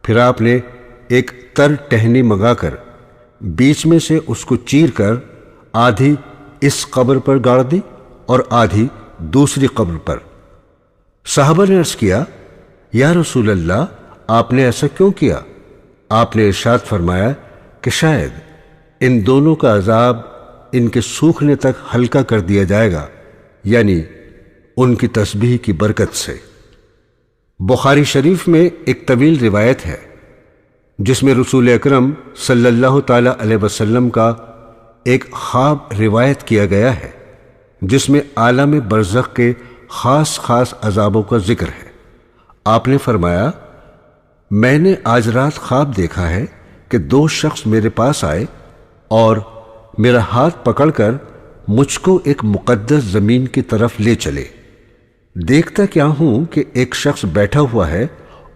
پھر آپ نے ایک تر ٹہنی منگا کر بیچ میں سے اس کو چیر کر آدھی اس قبر پر گاڑ دی اور آدھی دوسری قبر پر۔ صحابہ نے عرض کیا، یا رسول اللہ، آپ نے ایسا کیوں کیا؟ آپ نے ارشاد فرمایا کہ شاید ان دونوں کا عذاب ان کے سوکھنے تک ہلکا کر دیا جائے گا، یعنی ان کی تسبیح کی برکت سے۔ بخاری شریف میں ایک طویل روایت ہے جس میں رسول اکرم صلی اللہ تعالی علیہ وسلم کا ایک خواب روایت کیا گیا ہے، جس میں عالم برزخ کے خاص عذابوں کا ذکر ہے۔ آپ نے فرمایا، میں نے آج رات خواب دیکھا ہے کہ 2 شخص میرے پاس آئے اور میرا ہاتھ پکڑ کر مجھ کو ایک مقدس زمین کی طرف لے چلے۔ دیکھتا کیا ہوں کہ ایک شخص بیٹھا ہوا ہے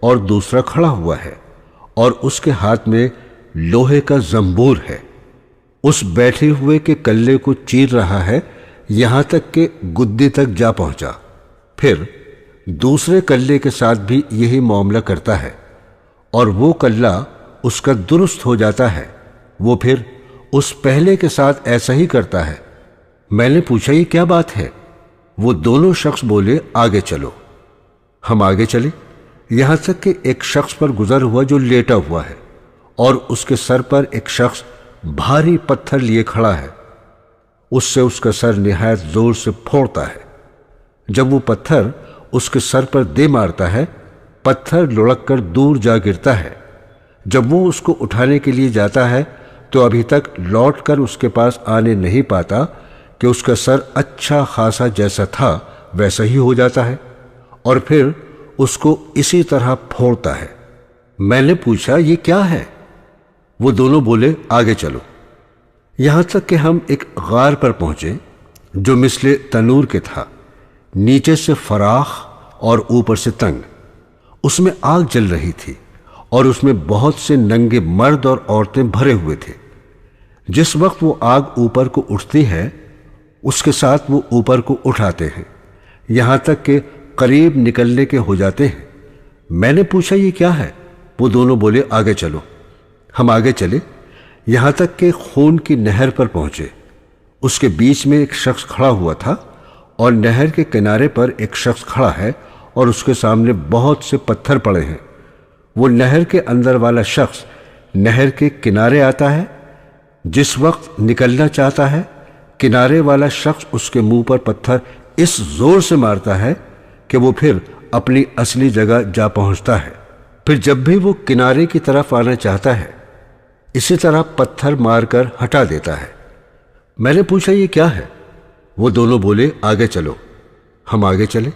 اور دوسرا کھڑا ہوا ہے، اور اس کے ہاتھ میں لوہے کا زنبور ہے۔ اس بیٹھے ہوئے کے کلے کو چیر رہا ہے یہاں تک کہ گدے تک جا پہنچا۔ پھر دوسرے کلے کے ساتھ بھی یہی معاملہ کرتا ہے، اور وہ کلہ اس کا درست ہو جاتا ہے۔ وہ پھر اس پہلے کے ساتھ ایسا ہی کرتا ہے۔ میں نے پوچھا، یہ کیا بات ہے؟ وہ دونوں شخص بولے، آگے چلو۔ ہم آگے چلے، یہاں تک کہ ایک شخص پر گزر ہوا جو لیٹا ہوا ہے، اور اس کے سر پر ایک شخص بھاری پتھر لیے کھڑا ہے۔ اس سے اس کا سر نہایت زور سے پھوڑتا ہے۔ جب وہ پتھر اس کے سر پر دے مارتا ہے، پتھر لڑک کر دور جا گرتا ہے۔ جب وہ اس کو اٹھانے کے لیے جاتا ہے تو ابھی تک لوٹ کر اس کے پاس آنے نہیں پاتا کہ اس کا سر اچھا خاصا جیسا تھا ویسا ہی ہو جاتا ہے، اور پھر اس کو اسی طرح پھوڑتا ہے۔ میں نے پوچھا، یہ کیا ہے؟ وہ دونوں بولے، آگے چلو۔ یہاں تک کہ ہم ایک غار پر پہنچے جو مثل تنور کے تھا، نیچے سے فراخ اور اوپر سے تنگ۔ اس میں آگ جل رہی تھی اور اس میں بہت سے ننگے مرد اور عورتیں بھرے ہوئے تھے۔ جس وقت وہ آگ اوپر کو اٹھتی ہے، اس کے ساتھ وہ اوپر کو اٹھاتے ہیں، یہاں تک کہ قریب نکلنے کے ہو جاتے ہیں۔ میں نے پوچھا، یہ کیا ہے؟ وہ دونوں بولے، آگے چلو۔ ہم آگے چلے، یہاں تک کہ خون کی نہر پر پہنچے۔ اس کے بیچ میں ایک شخص کھڑا ہوا تھا، اور نہر کے کنارے پر ایک شخص کھڑا ہے اور اس کے سامنے بہت سے پتھر پڑے ہیں۔ وہ نہر کے اندر والا شخص نہر کے کنارے آتا ہے۔ جس وقت نکلنا چاہتا ہے، کنارے والا شخص اس کے منہ پر پتھر اس زور سے مارتا ہے کہ وہ پھر اپنی اصلی جگہ جا پہنچتا ہے۔ پھر جب بھی وہ کنارے کی طرف آنا چاہتا ہے، اسی طرح پتھر مار کر ہٹا دیتا ہے۔ میں نے پوچھا، یہ کیا ہے؟ وہ دونوں بولے، آگے چلو۔ ہم آگے چلے،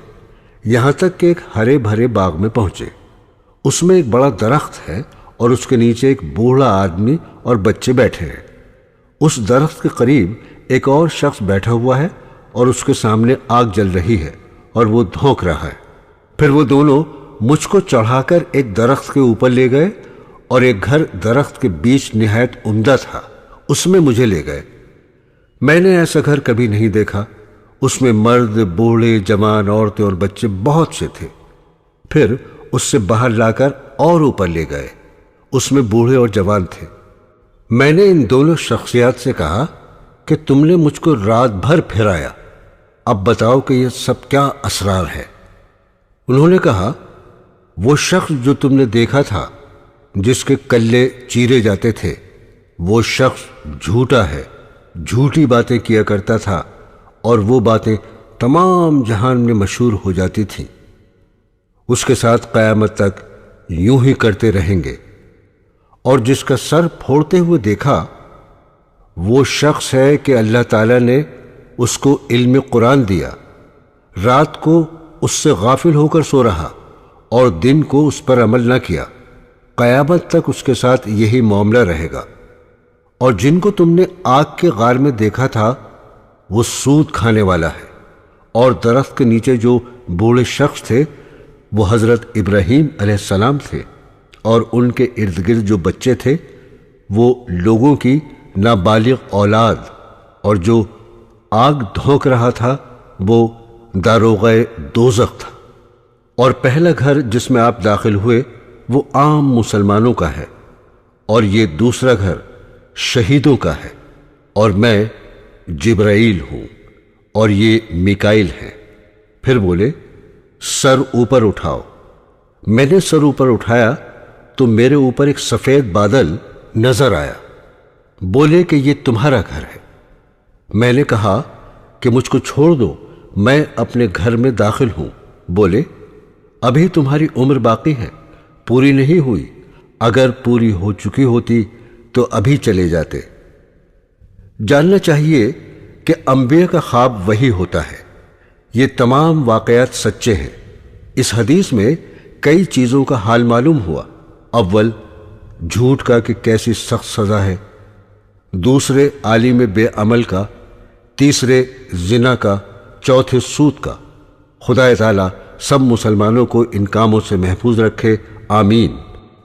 یہاں تک کہ ایک ہرے بھرے باغ میں پہنچے۔ اس میں ایک بڑا درخت ہے اور اس کے نیچے ایک بوڑھا آدمی اور بچے بیٹھے ہیں۔ اس درخت کے قریب ایک اور شخص بیٹھا ہوا ہے اور اس کے سامنے آگ جل رہی ہے اور وہ دھونک رہا ہے۔ پھر وہ دونوں مجھ کو چڑھا کر ایک درخت کے اوپر لے گئے اور ایک گھر درخت کے بیچ نہایت عمدہ تھا، اس میں مجھے لے گئے۔ میں نے ایسا گھر کبھی نہیں دیکھا۔ اس میں مرد، بوڑھے، جوان، عورتیں اور بچے بہت سے تھے۔ پھر اس سے باہر لا کر اور اوپر لے گئے، اس میں بوڑھے اور جوان تھے۔ میں نے ان دونوں شخصیات سے کہا کہ تم نے مجھ کو رات بھر پھرایا، اب بتاؤ کہ یہ سب کیا اسرار ہے؟ انہوں نے کہا، وہ شخص جو تم نے دیکھا تھا، جس کے کلے چیرے جاتے تھے، وہ شخص جھوٹا ہے، جھوٹی باتیں کیا کرتا تھا، اور وہ باتیں تمام جہان میں مشہور ہو جاتی تھیں۔ اس کے ساتھ قیامت تک یوں ہی کرتے رہیں گے۔ اور جس کا سر پھوڑتے ہوئے دیکھا، وہ شخص ہے کہ اللہ تعالیٰ نے اس کو علم قرآن دیا، رات کو اس سے غافل ہو کر سو رہا اور دن کو اس پر عمل نہ کیا، قیامت تک اس کے ساتھ یہی معاملہ رہے گا۔ اور جن کو تم نے آگ کے غار میں دیکھا تھا، وہ سود کھانے والا ہے۔ اور درخت کے نیچے جو بوڑھے شخص تھے، وہ حضرت ابراہیم علیہ السلام تھے، اور ان کے ارد گرد جو بچے تھے، وہ لوگوں کی نابالغ اولاد، اور جو آگ دھونک رہا تھا وہ داروغہ دوزخ تھا۔ اور پہلا گھر جس میں آپ داخل ہوئے وہ عام مسلمانوں کا ہے، اور یہ دوسرا گھر شہیدوں کا ہے، اور میں جبرائیل ہوں اور یہ میکائیل ہے۔ پھر بولے، سر اوپر اٹھاؤ۔ میں نے سر اوپر اٹھایا تو میرے اوپر ایک سفید بادل نظر آیا۔ بولے کہ یہ تمہارا گھر ہے۔ میں نے کہا کہ مجھ کو چھوڑ دو، میں اپنے گھر میں داخل ہوں۔ بولے، ابھی تمہاری عمر باقی ہے، پوری نہیں ہوئی، اگر پوری ہو چکی ہوتی تو ابھی چلے جاتے۔ جاننا چاہیے کہ انبیاء کا خواب وہی ہوتا ہے۔ یہ تمام واقعات سچے ہیں۔ اس حدیث میں کئی چیزوں کا حال معلوم ہوا۔ اول، جھوٹ کا کہ کیسی سخت سزا ہے، دوسرے عالم بے عمل کا، تیسرے زنا کا، چوتھے سود کا۔ خدا تعالیٰ سب مسلمانوں کو ان کاموں سے محفوظ رکھے، آمین۔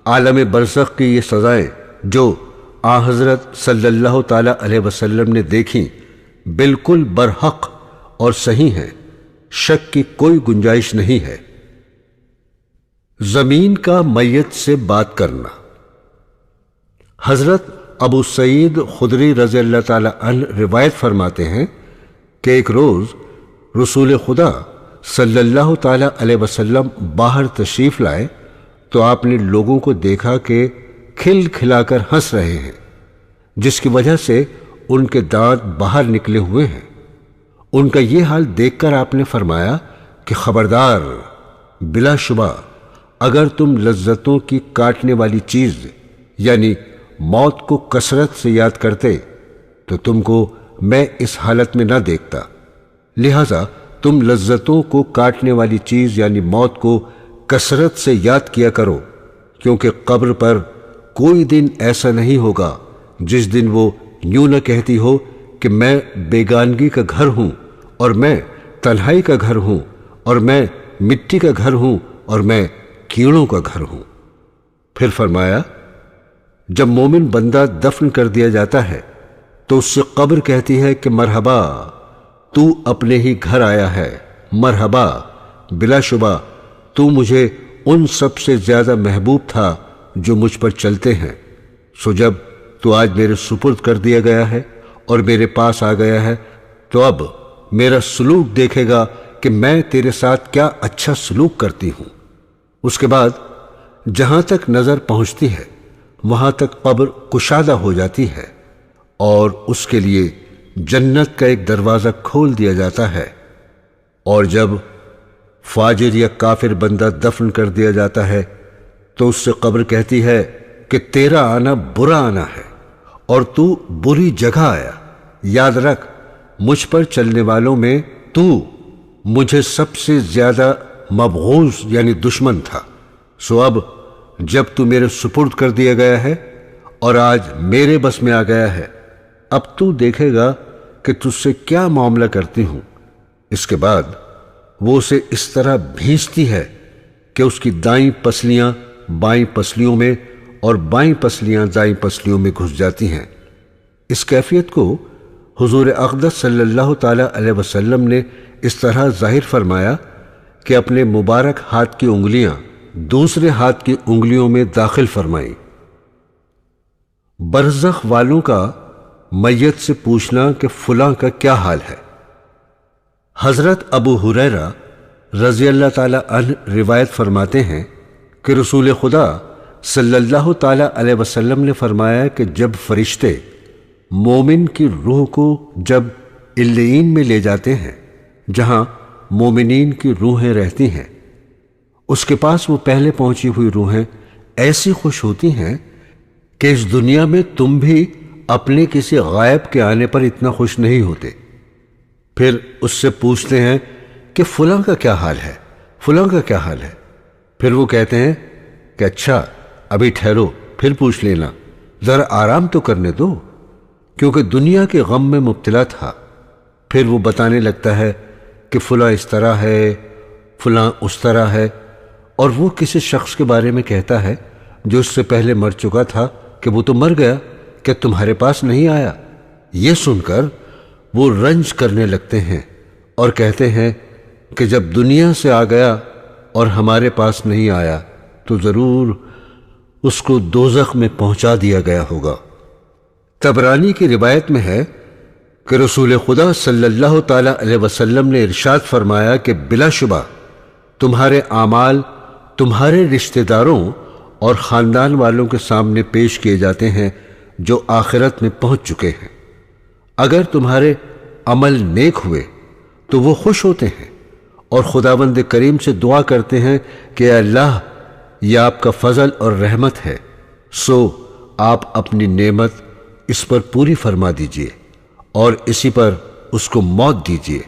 عالم برزخ کی یہ سزائیں جو آن حضرت صلی اللہ تعالیٰ علیہ وسلم نے دیکھیں، بالکل برحق اور صحیح ہیں، شک کی کوئی گنجائش نہیں ہے۔ زمین کا میت سے بات کرنا۔ حضرت ابو سعید خدری رضی اللہ تعالیٰ عنہ روایت فرماتے ہیں کہ ایک روز رسول خدا صلی اللہ تعالیٰ علیہ وسلم باہر تشریف لائے تو آپ نے لوگوں کو دیکھا کہ کھل کھلا کر ہنس رہے ہیں، جس کی وجہ سے ان کے دانت باہر نکلے ہوئے ہیں۔ ان کا یہ حال دیکھ کر آپ نے فرمایا کہ خبردار، بلا شبہ اگر تم لذتوں کی کاٹنے والی چیز یعنی موت کو کثرت سے یاد کرتے تو تم کو میں اس حالت میں نہ دیکھتا۔ لہذا تم لذتوں کو کاٹنے والی چیز یعنی موت کو کثرت سے یاد کیا کرو، کیونکہ قبر پر کوئی دن ایسا نہیں ہوگا جس دن وہ یوں نہ کہتی ہو کہ میں بیگانگی کا گھر ہوں اور میں تنہائی کا گھر ہوں اور میں مٹی کا گھر ہوں اور میں کیڑوں کا گھر ہوں۔ پھر فرمایا، جب مومن بندہ دفن کر دیا جاتا ہے تو اس سے قبر کہتی ہے کہ مرحبا، تو اپنے ہی گھر آیا ہے، مرحبا، بلا شبہ تو مجھے ان سب سے زیادہ محبوب تھا جو مجھ پر چلتے ہیں، سو جب تو آج میرے سپرد کر دیا گیا ہے اور میرے پاس آ گیا ہے تو اب میرا سلوک دیکھے گا کہ میں تیرے ساتھ کیا اچھا سلوک کرتی ہوں۔ اس کے بعد جہاں تک نظر پہنچتی ہے وہاں تک قبر کشادہ ہو جاتی ہے اور اس کے لیے جنت کا ایک دروازہ کھول دیا جاتا ہے، اور جب فاجر یا کافر بندہ دفن کر دیا جاتا ہے تو اس سے قبر کہتی ہے کہ تیرا آنا برا آنا ہے اور تو بری جگہ آیا، یاد رکھ مجھ پر چلنے والوں میں تو مجھے سب سے زیادہ مبغوض یعنی دشمن تھا، سو اب جب تو میرے سپرد کر دیا گیا ہے اور آج میرے بس میں آ گیا ہے، اب تو دیکھے گا کہ تجھ سے کیا معاملہ کرتی ہوں۔ اس کے بعد وہ اسے اس طرح بھینچتی ہے کہ اس کی دائیں پسلیاں بائیں پسلیوں میں اور بائیں پسلیاں دائیں پسلیوں میں گھس جاتی ہیں۔ اس کیفیت کو حضور اقدس صلی اللہ تعالی علیہ وسلم نے اس طرح ظاہر فرمایا کہ اپنے مبارک ہاتھ کی انگلیاں دوسرے ہاتھ کی انگلیوں میں داخل فرمائیں۔ برزخ والوں کا میت سے پوچھنا کہ فلاں کا کیا حال ہے۔ حضرت ابو ہریرہ رضی اللہ تعالی عنہ روایت فرماتے ہیں کہ رسول خدا صلی اللہ تعالی علیہ وسلم نے فرمایا کہ جب فرشتے مومن کی روح کو جب علیین میں لے جاتے ہیں جہاں مومنین کی روحیں رہتی ہیں، اس کے پاس وہ پہلے پہنچی ہوئی روحیں ایسی خوش ہوتی ہیں کہ اس دنیا میں تم بھی اپنے کسی غائب کے آنے پر اتنا خوش نہیں ہوتے۔ پھر اس سے پوچھتے ہیں کہ فلاں کا کیا حال ہے، فلاں کا کیا حال ہے۔ پھر وہ کہتے ہیں کہ اچھا ابھی ٹھہرو، پھر پوچھ لینا، ذرا آرام تو کرنے دو، کیونکہ دنیا کے غم میں مبتلا تھا۔ پھر وہ بتانے لگتا ہے کہ فلاں اس طرح ہے، فلاں اس طرح ہے، اور وہ کسی شخص کے بارے میں کہتا ہے جو اس سے پہلے مر چکا تھا کہ وہ تو مر گیا، کہ تمہارے پاس نہیں آیا۔ یہ سن کر وہ رنج کرنے لگتے ہیں اور کہتے ہیں کہ جب دنیا سے آ گیا اور ہمارے پاس نہیں آیا تو ضرور اس کو دوزخ میں پہنچا دیا گیا ہوگا۔ طبرانی کی روایت میں ہے کہ رسول خدا صلی اللہ تعالی علیہ وسلم نے ارشاد فرمایا کہ بلا شبہ تمہارے اعمال تمہارے رشتہ داروں اور خاندان والوں کے سامنے پیش کیے جاتے ہیں جو آخرت میں پہنچ چکے ہیں۔ اگر تمہارے عمل نیک ہوئے تو وہ خوش ہوتے ہیں اور خداوند کریم سے دعا کرتے ہیں کہ اے اللہ، یہ آپ کا فضل اور رحمت ہے، سو آپ اپنی نعمت اس پر پوری فرما دیجئے اور اسی پر اس کو موت دیجئے۔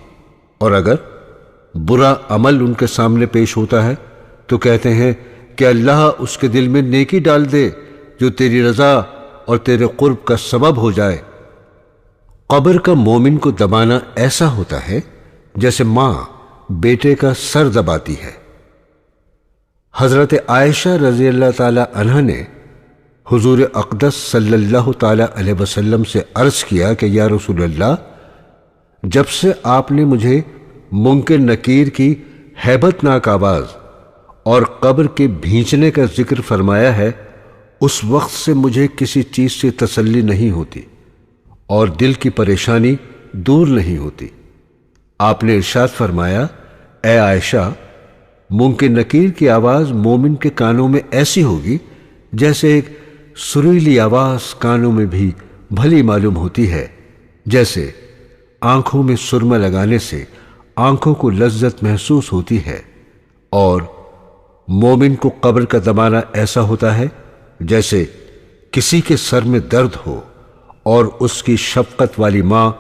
اور اگر برا عمل ان کے سامنے پیش ہوتا ہے تو کہتے ہیں کہ اللہ اس کے دل میں نیکی ڈال دے جو تیری رضا اور تیرے قرب کا سبب ہو جائے۔ قبر کا مومن کو دبانا ایسا ہوتا ہے جیسے ماں بیٹے کا سر دباتی ہے۔ حضرت عائشہ رضی اللہ تعالی عنہ نے حضور اقدس صلی اللہ تعالی علیہ وسلم سے عرض کیا کہ یا رسول اللہ، جب سے آپ نے مجھے منکر نکیر کی ہیبت ناک آواز اور قبر کے بھینچنے کا ذکر فرمایا ہے، اس وقت سے مجھے کسی چیز سے تسلی نہیں ہوتی اور دل کی پریشانی دور نہیں ہوتی۔ آپ نے ارشاد فرمایا، اے عائشہ، منکر نکیر کی آواز مومن کے کانوں میں ایسی ہوگی جیسے ایک سریلی آواز کانوں میں بھی بھلی معلوم ہوتی ہے، جیسے آنکھوں میں سرما لگانے سے آنکھوں کو لذت محسوس ہوتی ہے، اور مومن کو قبر کا زمانہ ایسا ہوتا ہے جیسے کسی کے سر میں درد ہو اور اس کی شفقت والی ماں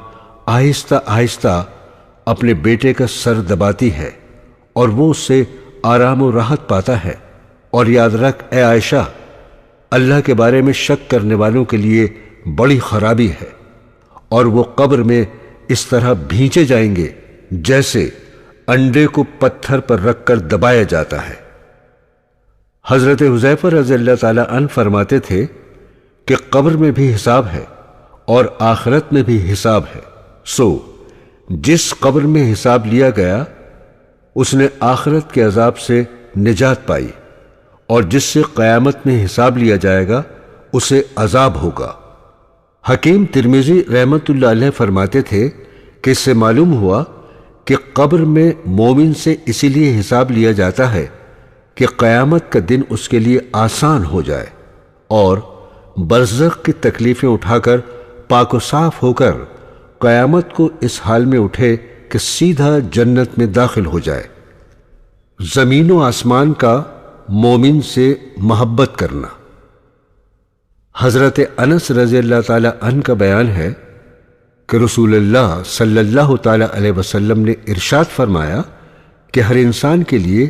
آہستہ آہستہ اپنے بیٹے کا سر دباتی ہے اور وہ اس سے آرام و راحت پاتا ہے۔ اور یاد رکھ اے عائشہ، اللہ کے بارے میں شک کرنے والوں کے لیے بڑی خرابی ہے، اور وہ قبر میں اس طرح بھینچے جائیں گے جیسے انڈے کو پتھر پر رکھ کر دبایا جاتا ہے۔ حضرت حذیفہ رضی اللہ تعالی عنہ فرماتے تھے کہ قبر میں بھی حساب ہے اور آخرت میں بھی حساب ہے، سو جس قبر میں حساب لیا گیا اس نے آخرت کے عذاب سے نجات پائی، اور جس سے قیامت میں حساب لیا جائے گا اسے عذاب ہوگا۔ حکیم ترمذی رحمت اللہ علیہ فرماتے تھے کہ اس سے معلوم ہوا کہ قبر میں مومن سے اسی لیے حساب لیا جاتا ہے کہ قیامت کا دن اس کے لیے آسان ہو جائے، اور برزخ کی تکلیفیں اٹھا کر پاک و صاف ہو کر قیامت کو اس حال میں اٹھے کہ سیدھا جنت میں داخل ہو جائے۔ زمین و آسمان کا مومن سے محبت کرنا۔ حضرت انس رضی اللہ تعالی عنہ کا بیان ہے کہ رسول اللہ صلی اللہ تعالی علیہ وسلم نے ارشاد فرمایا کہ ہر انسان کے لیے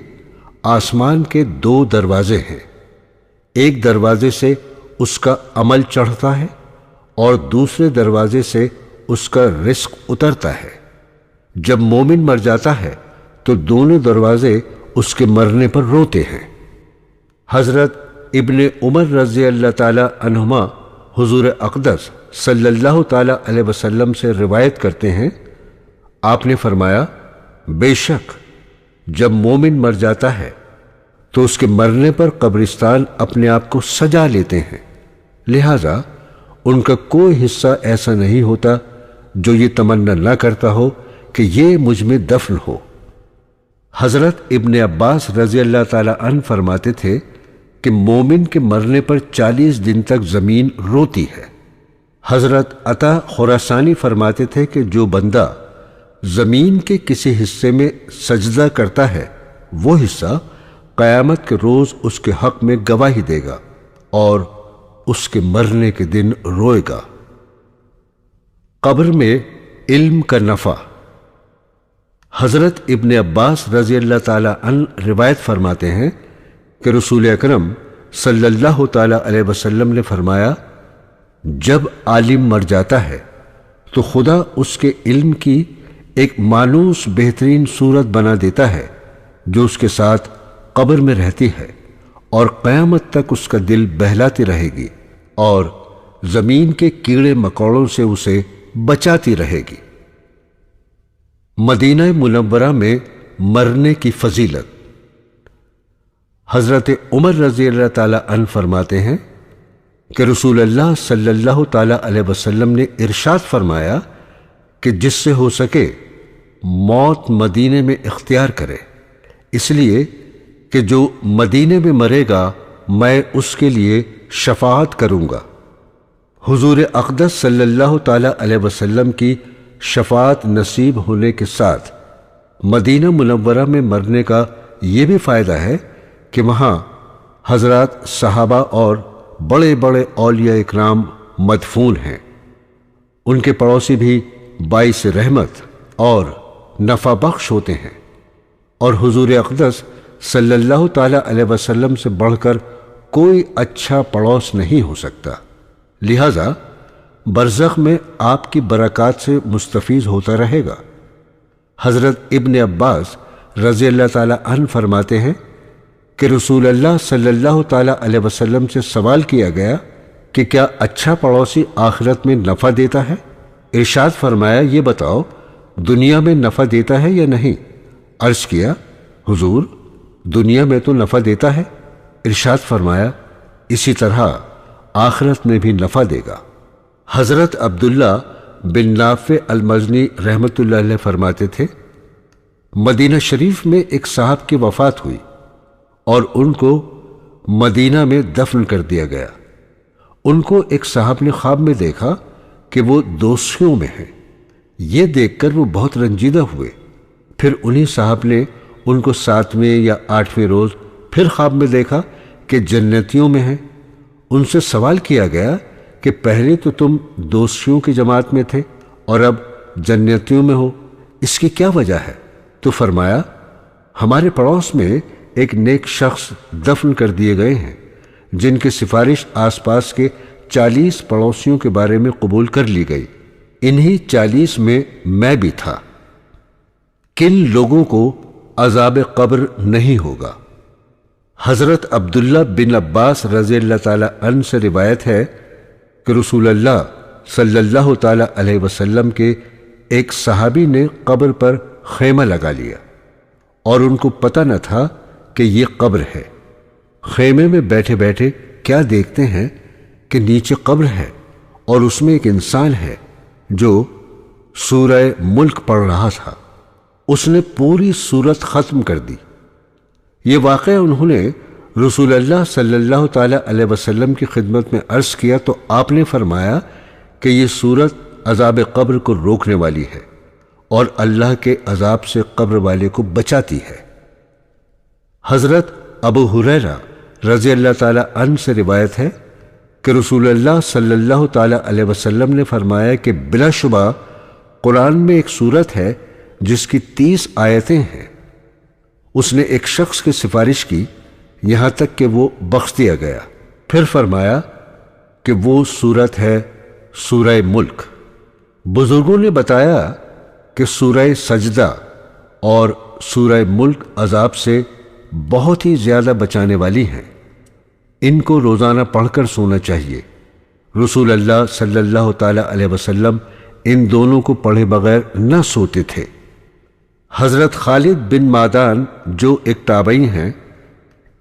آسمان کے 2 دروازے ہیں، ایک دروازے سے اس کا عمل چڑھتا ہے اور دوسرے دروازے سے اس کا رزق اترتا ہے۔ جب مومن مر جاتا ہے تو دونوں دروازے اس کے مرنے پر روتے ہیں۔ حضرت ابن عمر رضی اللہ تعالی عنہما حضور اقدس صلی اللہ تعالی علیہ وسلم سے روایت کرتے ہیں، آپ نے فرمایا، بے شک جب مومن مر جاتا ہے تو اس کے مرنے پر قبرستان اپنے آپ کو سجا لیتے ہیں، لہذا ان کا کوئی حصہ ایسا نہیں ہوتا جو یہ تمنا نہ کرتا ہو کہ یہ مجھ میں دفن ہو۔ حضرت ابن عباس رضی اللہ تعالی عنہ فرماتے تھے کہ مومن کے مرنے پر 40 دن تک زمین روتی ہے۔ حضرت عطا خراسانی فرماتے تھے کہ جو بندہ زمین کے کسی حصے میں سجدہ کرتا ہے وہ حصہ قیامت کے روز اس کے حق میں گواہی دے گا اور اس کے مرنے کے دن روئے گا۔ قبر میں علم کا نفع۔ حضرت ابن عباس رضی اللہ تعالی عنہ روایت فرماتے ہیں کہ رسول اکرم صلی اللہ تعالی علیہ وسلم نے فرمایا، جب عالم مر جاتا ہے تو خدا اس کے علم کی ایک مانوس بہترین صورت بنا دیتا ہے جو اس کے ساتھ قبر میں رہتی ہے اور قیامت تک اس کا دل بہلاتی رہے گی اور زمین کے کیڑے مکوڑوں سے اسے بچاتی رہے گی۔ مدینہ منورہ میں مرنے کی فضیلت۔ حضرت عمر رضی اللہ تعالی عنہ فرماتے ہیں کہ رسول اللہ صلی اللہ تعالی علیہ وسلم نے ارشاد فرمایا کہ جس سے ہو سکے موت مدینے میں اختیار کرے، اس لیے کہ جو مدینے میں مرے گا میں اس کے لیے شفاعت کروں گا۔ حضور اقدس صلی اللہ تعالی علیہ وسلم کی شفاعت نصیب ہونے کے ساتھ مدینہ منورہ میں مرنے کا یہ بھی فائدہ ہے کہ وہاں حضرات صحابہ اور بڑے بڑے اولیاء اکرام مدفون ہیں، ان کے پڑوسی بھی باعث رحمت اور نفع بخش ہوتے ہیں، اور حضور اقدس صلی اللہ تعالی علیہ وسلم سے بڑھ کر کوئی اچھا پڑوس نہیں ہو سکتا، لہذا برزخ میں آپ کی برکات سے مستفیض ہوتا رہے گا۔ حضرت ابن عباس رضی اللہ تعالی عنہ فرماتے ہیں کہ رسول اللہ صلی اللہ تعالی علیہ وسلم سے سوال کیا گیا کہ کیا اچھا پڑوسی آخرت میں نفع دیتا ہے؟ ارشاد فرمایا، یہ بتاؤ دنیا میں نفع دیتا ہے یا نہیں؟ عرض کیا، حضور دنیا میں تو نفع دیتا ہے۔ ارشاد فرمایا، اسی طرح آخرت میں بھی نفع دے گا۔ حضرت عبداللہ بن نافع المزنی رحمت اللہ علیہ فرماتے تھے، مدینہ شریف میں ایک صاحب کی وفات ہوئی اور ان کو مدینہ میں دفن کر دیا گیا۔ ان کو ایک صاحب نے خواب میں دیکھا کہ وہ دوزخیوں میں ہیں۔ یہ دیکھ کر وہ بہت رنجیدہ ہوئے۔ پھر انہی صاحب نے ان کو 7ویں یا 8ویں روز پھر خواب میں دیکھا کہ جنتیوں میں ہیں۔ ان سے سوال کیا گیا کہ پہلے تو تم دوزخیوں کی جماعت میں تھے اور اب جنتیوں میں ہو، اس کی کیا وجہ ہے؟ تو فرمایا، ہمارے پڑوس میں ایک نیک شخص دفن کر دیے گئے ہیں جن کی سفارش آس پاس کے 40 پڑوسیوں کے بارے میں قبول کر لی گئی، انہی 40 میں میں بھی تھا۔ کن لوگوں کو عذاب قبر نہیں ہوگا؟ حضرت عبداللہ بن عباس رضی اللہ تعالی عنہ سے روایت ہے کہ رسول اللہ صلی اللہ تعالی علیہ وسلم کے ایک صحابی نے قبر پر خیمہ لگا لیا اور ان کو پتہ نہ تھا کہ یہ قبر ہے۔ خیمے میں بیٹھے بیٹھے کیا دیکھتے ہیں کہ نیچے قبر ہے اور اس میں ایک انسان ہے جو سورہ ملک پڑھ رہا تھا۔ اس نے پوری سورت ختم کر دی۔ یہ واقعہ انہوں نے رسول اللہ صلی اللہ تعالی علیہ وسلم کی خدمت میں عرض کیا تو آپ نے فرمایا کہ یہ سورت عذاب قبر کو روکنے والی ہے اور اللہ کے عذاب سے قبر والے کو بچاتی ہے۔ حضرت ابو ہریرہ رضی اللہ تعالی عنہ سے روایت ہے کہ رسول اللہ صلی اللہ تعالی علیہ وسلم نے فرمایا کہ بلا شبہ قرآن میں ایک سورت ہے جس کی 30 آیتیں ہیں۔ اس نے ایک شخص کی سفارش کی یہاں تک کہ وہ بخش دیا گیا۔ پھر فرمایا کہ وہ سورت ہے سورہ ملک۔ بزرگوں نے بتایا کہ سورہ سجدہ اور سورہ ملک عذاب سے بہت ہی زیادہ بچانے والی ہیں۔ ان کو روزانہ پڑھ کر سونا چاہیے۔ رسول اللہ صلی اللہ تعالی علیہ وسلم ان دونوں کو پڑھے بغیر نہ سوتے تھے۔ حضرت خالد بن معدان جو ایک تابعی ہیں،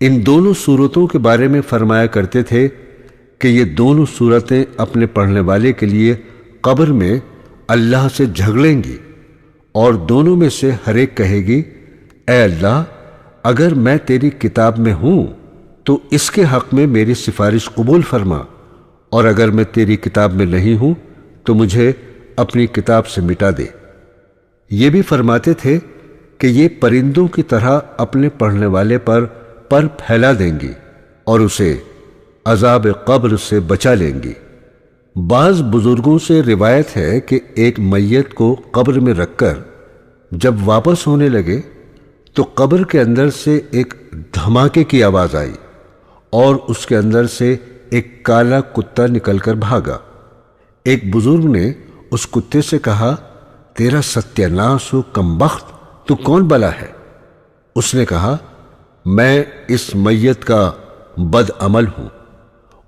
ان دونوں صورتوں کے بارے میں فرمایا کرتے تھے کہ یہ دونوں صورتیں اپنے پڑھنے والے کے لیے قبر میں اللہ سے جھگڑیں گی اور دونوں میں سے ہر ایک کہے گی، اے اللہ، اگر میں تیری کتاب میں ہوں تو اس کے حق میں میری سفارش قبول فرما، اور اگر میں تیری کتاب میں نہیں ہوں تو مجھے اپنی کتاب سے مٹا دے۔ یہ بھی فرماتے تھے کہ یہ پرندوں کی طرح اپنے پڑھنے والے پر پھیلا دیں گی اور اسے عذاب قبر سے بچا لیں گی۔ بعض بزرگوں سے روایت ہے کہ ایک میت کو قبر میں رکھ کر جب واپس ہونے لگے تو قبر کے اندر سے ایک دھماکے کی آواز آئی اور اس کے اندر سے ایک کالا کتا نکل کر بھاگا۔ ایک بزرگ نے اس کتے سے کہا، تیرا ستیہ ناس ہو کمبخت، تو کون بلا ہے؟ اس نے کہا، میں اس میت کا بد عمل ہوں۔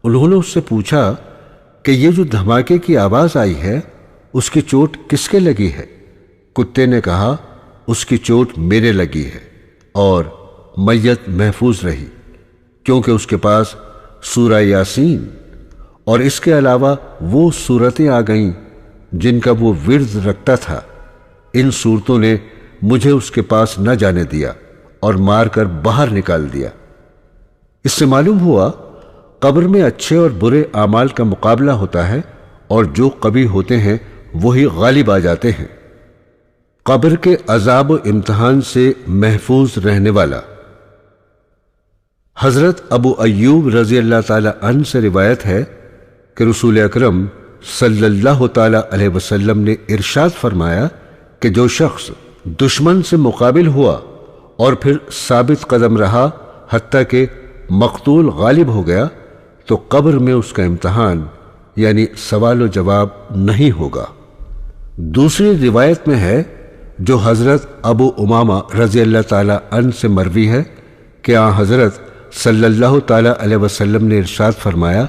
انہوں نے اس سے پوچھا کہ یہ جو دھماکے کی آواز آئی ہے اس کی چوٹ کس کے لگی ہے؟ کتے نے کہا، اس کی چوٹ میرے لگی ہے، اور میت محفوظ رہی کیونکہ اس کے پاس سورہ یاسین اور اس کے علاوہ وہ سورتیں آ گئیں جن کا وہ ورد رکھتا تھا۔ ان صورتوں نے مجھے اس کے پاس نہ جانے دیا اور مار کر باہر نکال دیا۔ اس سے معلوم ہوا قبر میں اچھے اور برے اعمال کا مقابلہ ہوتا ہے اور جو قوی ہوتے ہیں وہی غالب آ جاتے ہیں۔ قبر کے عذاب و امتحان سے محفوظ رہنے والا۔ حضرت ابو ایوب رضی اللہ تعالی عنہ سے روایت ہے کہ رسول اکرم صلی اللہ تعالی علیہ وسلم نے ارشاد فرمایا کہ جو شخص دشمن سے مقابل ہوا اور پھر ثابت قدم رہا حتیٰ کہ مقتول غالب ہو گیا تو قبر میں اس کا امتحان یعنی سوال و جواب نہیں ہوگا۔ دوسری روایت میں ہے جو حضرت ابو امامہ رضی اللہ تعالی عنہ سے مروی ہے کہ حضرت صلی اللہ تعالی علیہ وسلم نے ارشاد فرمایا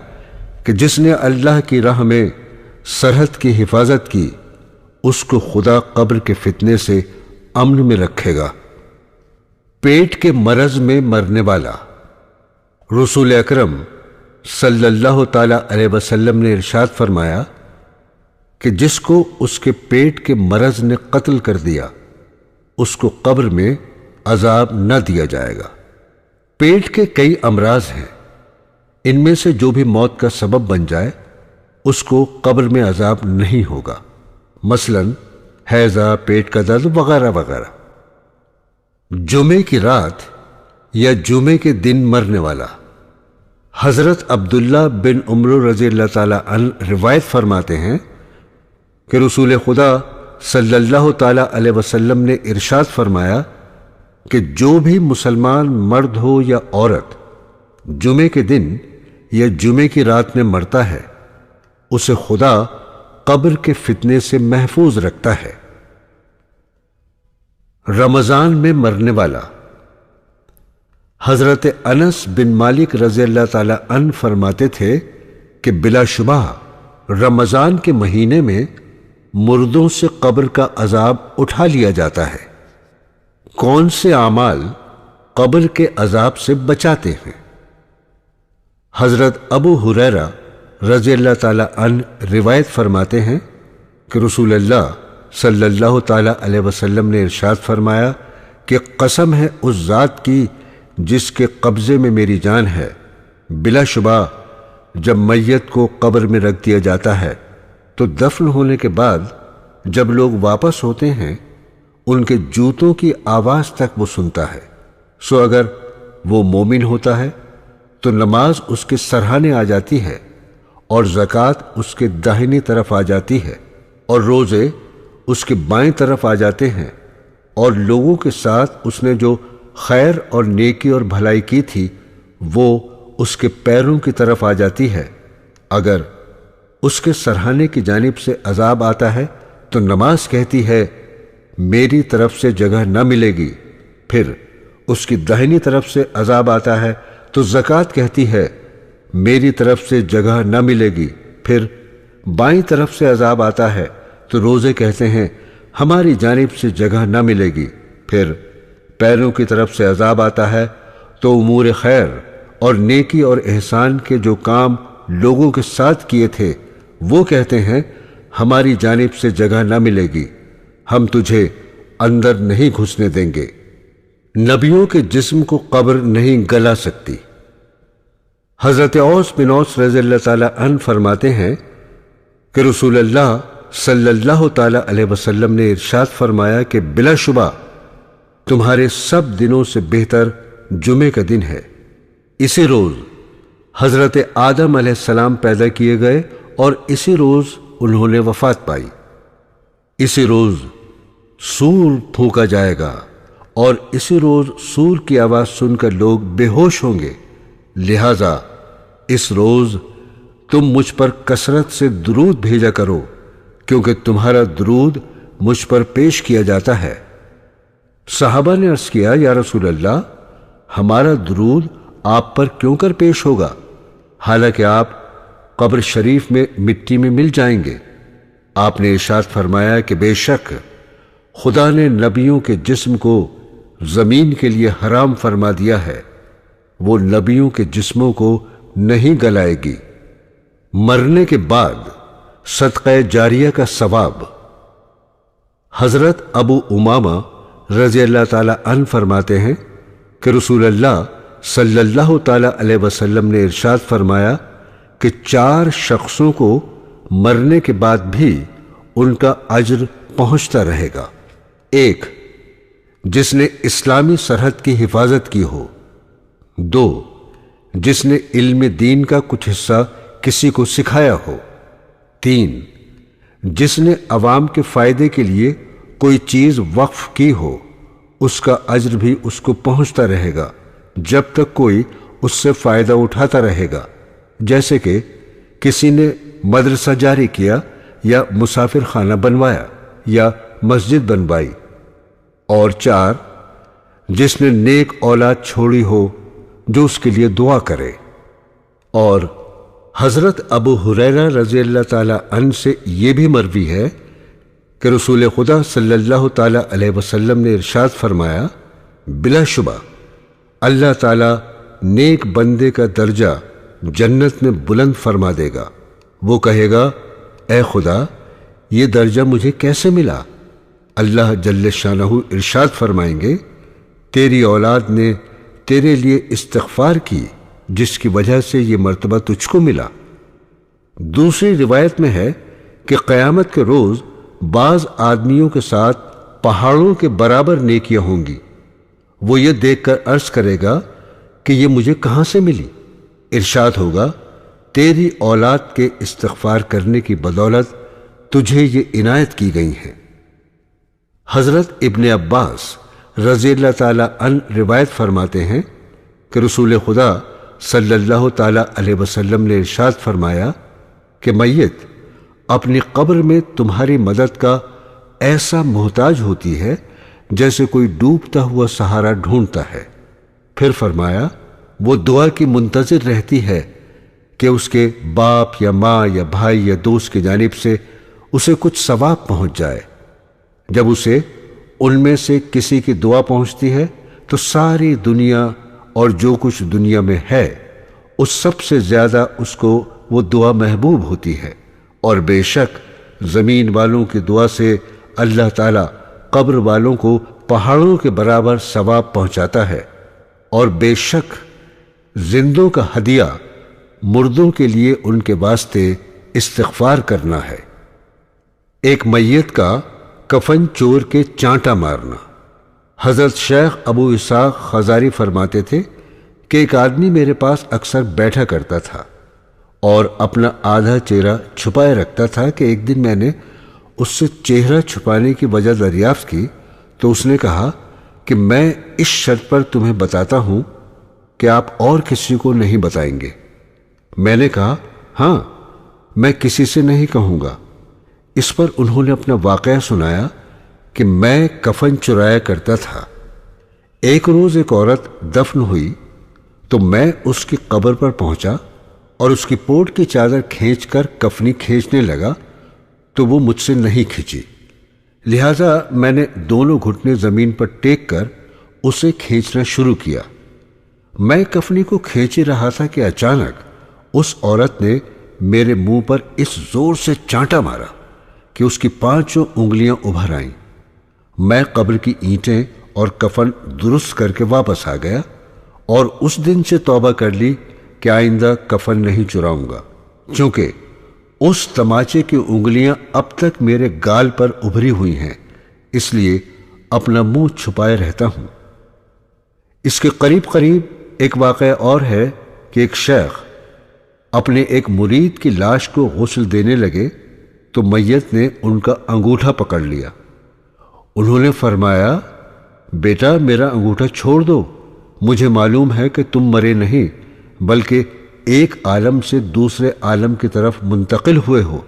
کہ جس نے اللہ کی راہ میں سرحد کی حفاظت کی اس کو خدا قبر کے فتنے سے امن میں رکھے گا۔ پیٹ کے مرض میں مرنے والا۔ رسول اکرم صلی اللہ تعالی علیہ وسلم نے ارشاد فرمایا کہ جس کو اس کے پیٹ کے مرض نے قتل کر دیا اس کو قبر میں عذاب نہ دیا جائے گا۔ پیٹ کے کئی امراض ہیں۔ ان میں سے جو بھی موت کا سبب بن جائے اس کو قبر میں عذاب نہیں ہوگا، مثلا ہیضہ، پیٹ کا درد وغیرہ وغیرہ۔ جمعے کی رات یا جمعے کے دن مرنے والا۔ حضرت عبداللہ بن عمر رضی اللہ تعالیٰ عنہ روایت فرماتے ہیں کہ رسول خدا صلی اللہ تعالیٰ علیہ وسلم نے ارشاد فرمایا کہ جو بھی مسلمان مرد ہو یا عورت جمعے کے دن یا جمعے کی رات میں مرتا ہے اسے خدا قبر کے فتنے سے محفوظ رکھتا ہے۔ رمضان میں مرنے والا۔ حضرت انس بن مالک رضی اللہ تعالیٰ عنہ فرماتے تھے کہ بلا شبہ رمضان کے مہینے میں مردوں سے قبر کا عذاب اٹھا لیا جاتا ہے۔ کون سے اعمال قبر کے عذاب سے بچاتے ہیں؟ حضرت ابو ہریرہ رضی اللہ تعالیٰ عنہ روایت فرماتے ہیں کہ رسول اللہ صلی اللہ تعالیٰ علیہ وسلم نے ارشاد فرمایا کہ قسم ہے اس ذات کی جس کے قبضے میں میری جان ہے، بلا شبہ جب میت کو قبر میں رکھ دیا جاتا ہے تو دفن ہونے کے بعد جب لوگ واپس ہوتے ہیں ان کے جوتوں کی آواز تک وہ سنتا ہے، سو اگر وہ مومن ہوتا ہے تو نماز اس کے سرہانے آ جاتی ہے اور زکوٰۃ اس کے داہنی طرف آ جاتی ہے اور روزے اس کے بائیں طرف آ جاتے ہیں، اور لوگوں کے ساتھ اس نے جو خیر اور نیکی اور بھلائی کی تھی وہ اس کے پیروں کی طرف آ جاتی ہے۔ اگر اس کے سرہانے کی جانب سے عذاب آتا ہے تو نماز کہتی ہے میری طرف سے جگہ نہ ملے گی، پھر اس کی داہنی طرف سے عذاب آتا ہے تو زکوٰۃ کہتی ہے میری طرف سے جگہ نہ ملے گی، پھر بائیں طرف سے عذاب آتا ہے تو روزے کہتے ہیں ہماری جانب سے جگہ نہ ملے گی، پھر پیروں کی طرف سے عذاب آتا ہے تو امور خیر اور نیکی اور احسان کے جو کام لوگوں کے ساتھ کیے تھے وہ کہتے ہیں ہماری جانب سے جگہ نہ ملے گی، ہم تجھے اندر نہیں گھسنے دیں گے۔ نبیوں کے جسم کو قبر نہیں گلا سکتی۔ حضرت اوس بن اوس رضی اللہ تعالیٰ عنہ فرماتے ہیں کہ رسول اللہ صلی اللہ تعالیٰ علیہ وسلم نے ارشاد فرمایا کہ بلا شبہ تمہارے سب دنوں سے بہتر جمعے کا دن ہے۔ اسی روز حضرت آدم علیہ السلام پیدا کیے گئے اور اسی روز انہوں نے وفات پائی۔ اسی روز سور پھونکا جائے گا اور اسی روز سور کی آواز سن کر لوگ بے ہوش ہوں گے، لہذا اس روز تم مجھ پر کثرت سے درود بھیجا کرو کیونکہ تمہارا درود مجھ پر پیش کیا جاتا ہے۔ صحابہ نے عرض کیا یا رسول اللہ ہمارا درود آپ پر کیوں کر پیش ہوگا حالانکہ آپ قبر شریف میں مٹی میں مل جائیں گے؟ آپ نے ارشاد فرمایا کہ بے شک خدا نے نبیوں کے جسم کو زمین کے لیے حرام فرما دیا ہے، وہ نبیوں کے جسموں کو نہیں گلائے گی۔ مرنے کے بعد صدقہ جاریہ کا ثواب۔ حضرت ابو امامہ رضی اللہ تعالیٰ عنہ فرماتے ہیں کہ رسول اللہ صلی اللہ تعالیٰ علیہ وسلم نے ارشاد فرمایا کہ 4 شخصوں کو مرنے کے بعد بھی ان کا اجر پہنچتا رہے گا۔ 1 جس نے اسلامی سرحد کی حفاظت کی ہو، 2 جس نے علم دین کا کچھ حصہ کسی کو سکھایا ہو، 3 جس نے عوام کے فائدے کے لیے کوئی چیز وقف کی ہو، اس کا اجر بھی اس کو پہنچتا رہے گا جب تک کوئی اس سے فائدہ اٹھاتا رہے گا، جیسے کہ کسی نے مدرسہ جاری کیا یا مسافر خانہ بنوایا یا مسجد بنوائی، اور 4 جس نے نیک اولاد چھوڑی ہو جو اس کے لیے دعا کرے۔ اور حضرت ابو ہریرہ رضی اللہ تعالی عنہ سے یہ بھی مروی ہے کہ رسول خدا صلی اللہ تعالی علیہ وسلم نے ارشاد فرمایا بلا شبہ اللہ تعالی نیک بندے کا درجہ جنت میں بلند فرما دے گا۔ وہ کہے گا اے خدا یہ درجہ مجھے کیسے ملا؟ اللہ جل شانہ ارشاد فرمائیں گے تیری اولاد نے تیرے لیے استغفار کی جس کی وجہ سے یہ مرتبہ تجھ کو ملا؟ دوسری روایت میں ہے کہ قیامت کے روز بعض آدمیوں کے ساتھ پہاڑوں کے برابر نیکیاں ہوں گی۔ وہ یہ دیکھ کر عرض کرے گا کہ یہ مجھے کہاں سے ملی؟ ارشاد ہوگا تیری اولاد کے استغفار کرنے کی بدولت تجھے یہ عنایت کی گئی ہیں۔ حضرت ابن عباس رضی اللہ تعالی عنہ روایت فرماتے ہیں کہ رسول خدا صلی اللہ تعالی علیہ وسلم نے ارشاد فرمایا کہ میت اپنی قبر میں تمہاری مدد کا ایسا محتاج ہوتی ہے جیسے کوئی ڈوبتا ہوا سہارا ڈھونڈتا ہے۔ پھر فرمایا وہ دعا کی منتظر رہتی ہے کہ اس کے باپ یا ماں یا بھائی یا دوست کی جانب سے اسے کچھ ثواب پہنچ جائے۔ جب اسے ان میں سے کسی کی دعا پہنچتی ہے تو ساری دنیا اور جو کچھ دنیا میں ہے اس سب سے زیادہ اس کو وہ دعا محبوب ہوتی ہے، اور بے شک زمین والوں کی دعا سے اللہ تعالیٰ قبر والوں کو پہاڑوں کے برابر ثواب پہنچاتا ہے، اور بے شک زندوں کا ہدیہ مردوں کے لیے ان کے واسطے استغفار کرنا ہے۔ ایک میت کا کفن چور کے چانٹا مارنا۔ حضرت شیخ ابو اسحاق خزاری فرماتے تھے کہ ایک آدمی میرے پاس اکثر بیٹھا کرتا تھا اور اپنا آدھا چہرہ چھپائے رکھتا تھا کہ ایک دن میں نے اس سے چہرہ چھپانے کی وجہ دریافت کی تو اس نے کہا کہ میں اس شرط پر تمہیں بتاتا ہوں کہ آپ اور کسی کو نہیں بتائیں گے۔ میں نے کہا ہاں میں کسی سے نہیں کہوں گا۔ اس پر انہوں نے اپنا واقعہ سنایا کہ میں کفن چرایا کرتا تھا۔ ایک روز ایک عورت دفن ہوئی تو میں اس کی قبر پر پہنچا اور اس کی پوٹ کی چادر کھینچ کر کفنی کھینچنے لگا تو وہ مجھ سے نہیں کھینچی، لہذا میں نے دونوں گھٹنے زمین پر ٹیک کر اسے کھینچنا شروع کیا۔ میں کفنی کو کھینچ ہی رہا تھا کہ اچانک اس عورت نے میرے منہ پر اس زور سے چانٹا مارا کہ اس کی 5 انگلیاں ابھر آئیں۔ میں قبر کی اینٹیں اور کفن درست کر کے واپس آ گیا اور اس دن سے توبہ کر لی کہ آئندہ کفن نہیں چراؤں گا، چونکہ اس تماچے کی انگلیاں اب تک میرے گال پر ابھری ہوئی ہیں، اس لیے اپنا منہ چھپائے رہتا ہوں۔ اس کے قریب ایک واقعہ اور ہے کہ ایک شیخ اپنے ایک مرید کی لاش کو غسل دینے لگے تو میت نے ان کا انگوٹھا پکڑ لیا۔ انہوں نے فرمایا بیٹا میرا انگوٹھا چھوڑ دو، مجھے معلوم ہے کہ تم مرے نہیں بلکہ ایک عالم سے دوسرے عالم کی طرف منتقل ہوئے ہو۔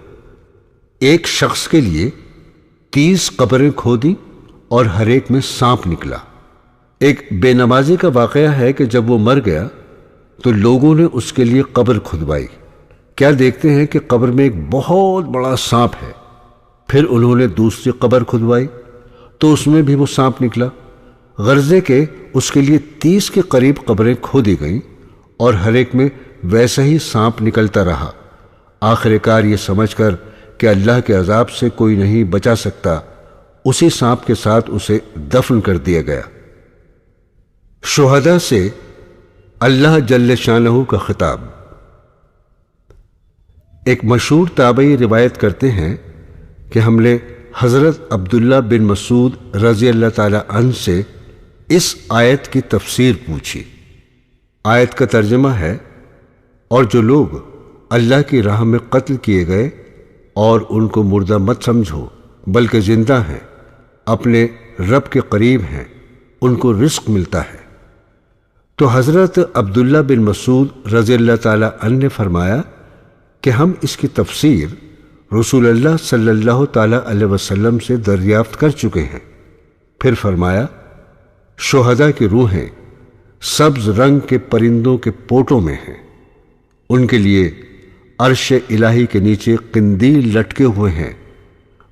ایک شخص کے لیے 30 قبریں کھودی اور ہر ایک میں سانپ نکلا۔ ایک بے نمازی کا واقعہ ہے کہ جب وہ مر گیا تو لوگوں نے اس کے لیے قبر کھدوائی۔ کیا دیکھتے ہیں کہ قبر میں ایک بہت بڑا سانپ ہے۔ پھر انہوں نے دوسری قبر کھدوائی تو اس میں بھی وہ سانپ نکلا، غرضے کہ اس کے لیے 30 کے قریب قبریں کھودی گئیں اور ہر ایک میں ویسا ہی سانپ نکلتا رہا۔ آخر کار یہ سمجھ کر کہ اللہ کے عذاب سے کوئی نہیں بچا سکتا، اسی سانپ کے ساتھ اسے دفن کر دیا گیا۔ شہداء سے اللہ جل شانہ کا خطاب۔ ایک مشہور تابعی روایت کرتے ہیں کہ ہم نے حضرت عبداللہ بن مسعود رضی اللہ تعالی عنہ سے اس آیت کی تفسیر پوچھی۔ آیت کا ترجمہ ہے، اور جو لوگ اللہ کی راہ میں قتل کیے گئے اور ان کو مردہ مت سمجھو بلکہ زندہ ہیں، اپنے رب کے قریب ہیں، ان کو رزق ملتا ہے۔ تو حضرت عبداللہ بن مسعود رضی اللہ تعالی عنہ نے فرمایا کہ ہم اس کی تفسیر رسول اللہ صلی اللہ تعالی علیہ وسلم سے دریافت کر چکے ہیں۔ پھر فرمایا شہداء کی روحیں سبز رنگ کے پرندوں کے پوٹوں میں ہیں، ان کے لیے عرش الہی کے نیچے قندیل لٹکے ہوئے ہیں،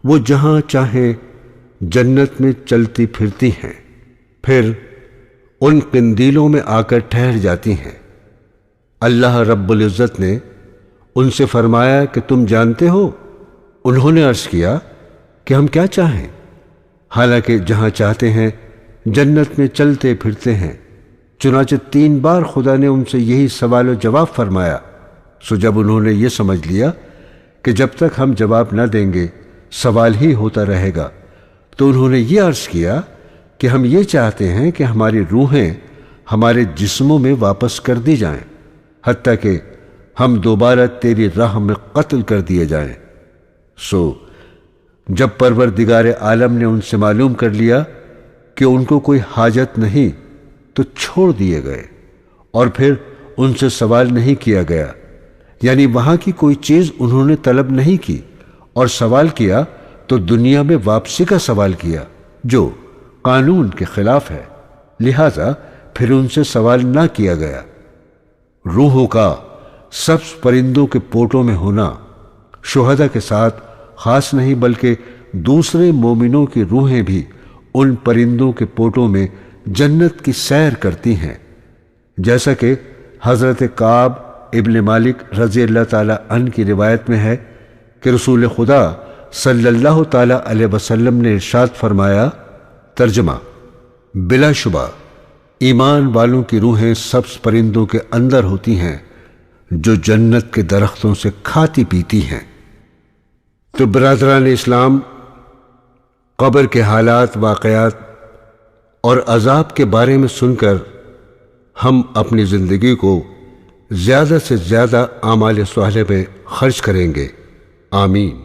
وہ جہاں چاہیں جنت میں چلتی پھرتی ہیں، پھر ان قندیلوں میں آ کر ٹھہر جاتی ہیں۔ اللہ رب العزت نے ان سے فرمایا کہ تم جانتے ہو؟ انہوں نے عرض کیا کہ ہم کیا چاہیں؟ حالانکہ جہاں چاہتے ہیں جنت میں چلتے پھرتے ہیں۔ چنانچہ 3 بار خدا نے ان سے یہی سوال و جواب فرمایا۔ سو جب انہوں نے یہ سمجھ لیا کہ جب تک ہم جواب نہ دیں گے سوال ہی ہوتا رہے گا، تو انہوں نے یہ عرض کیا کہ ہم یہ چاہتے ہیں کہ ہماری روحیں ہمارے جسموں میں واپس کر دی جائیں، حتیٰ کہ ہم دوبارہ تیری راہ میں قتل کر دیے جائیں۔ سو جب پروردگار عالم نے ان سے معلوم کر لیا کہ ان کو کوئی حاجت نہیں تو چھوڑ دیے گئے، اور پھر ان سے سوال نہیں کیا گیا، یعنی وہاں کی کوئی چیز انہوں نے طلب نہیں کی، اور سوال کیا تو دنیا میں واپسی کا سوال کیا جو قانون کے خلاف ہے، لہذا پھر ان سے سوال نہ کیا گیا۔ روحوں کا سبز پرندوں کے پوٹوں میں ہونا شہداء کے ساتھ خاص نہیں، بلکہ دوسرے مومنوں کی روحیں بھی ان پرندوں کے پوٹوں میں جنت کی سیر کرتی ہیں، جیسا کہ حضرت کعب ابن مالک رضی اللہ تعالی عنہ کی روایت میں ہے کہ رسول خدا صلی اللہ تعالی علیہ وسلم نے ارشاد فرمایا، ترجمہ: بلا شبہ ایمان والوں کی روحیں سبز پرندوں کے اندر ہوتی ہیں جو جنت کے درختوں سے کھاتی پیتی ہیں۔ تو برادران اسلام، قبر کے حالات، واقعات اور عذاب کے بارے میں سن کر ہم اپنی زندگی کو زیادہ سے زیادہ اعمال صالحہ میں خرچ کریں گے، آمین۔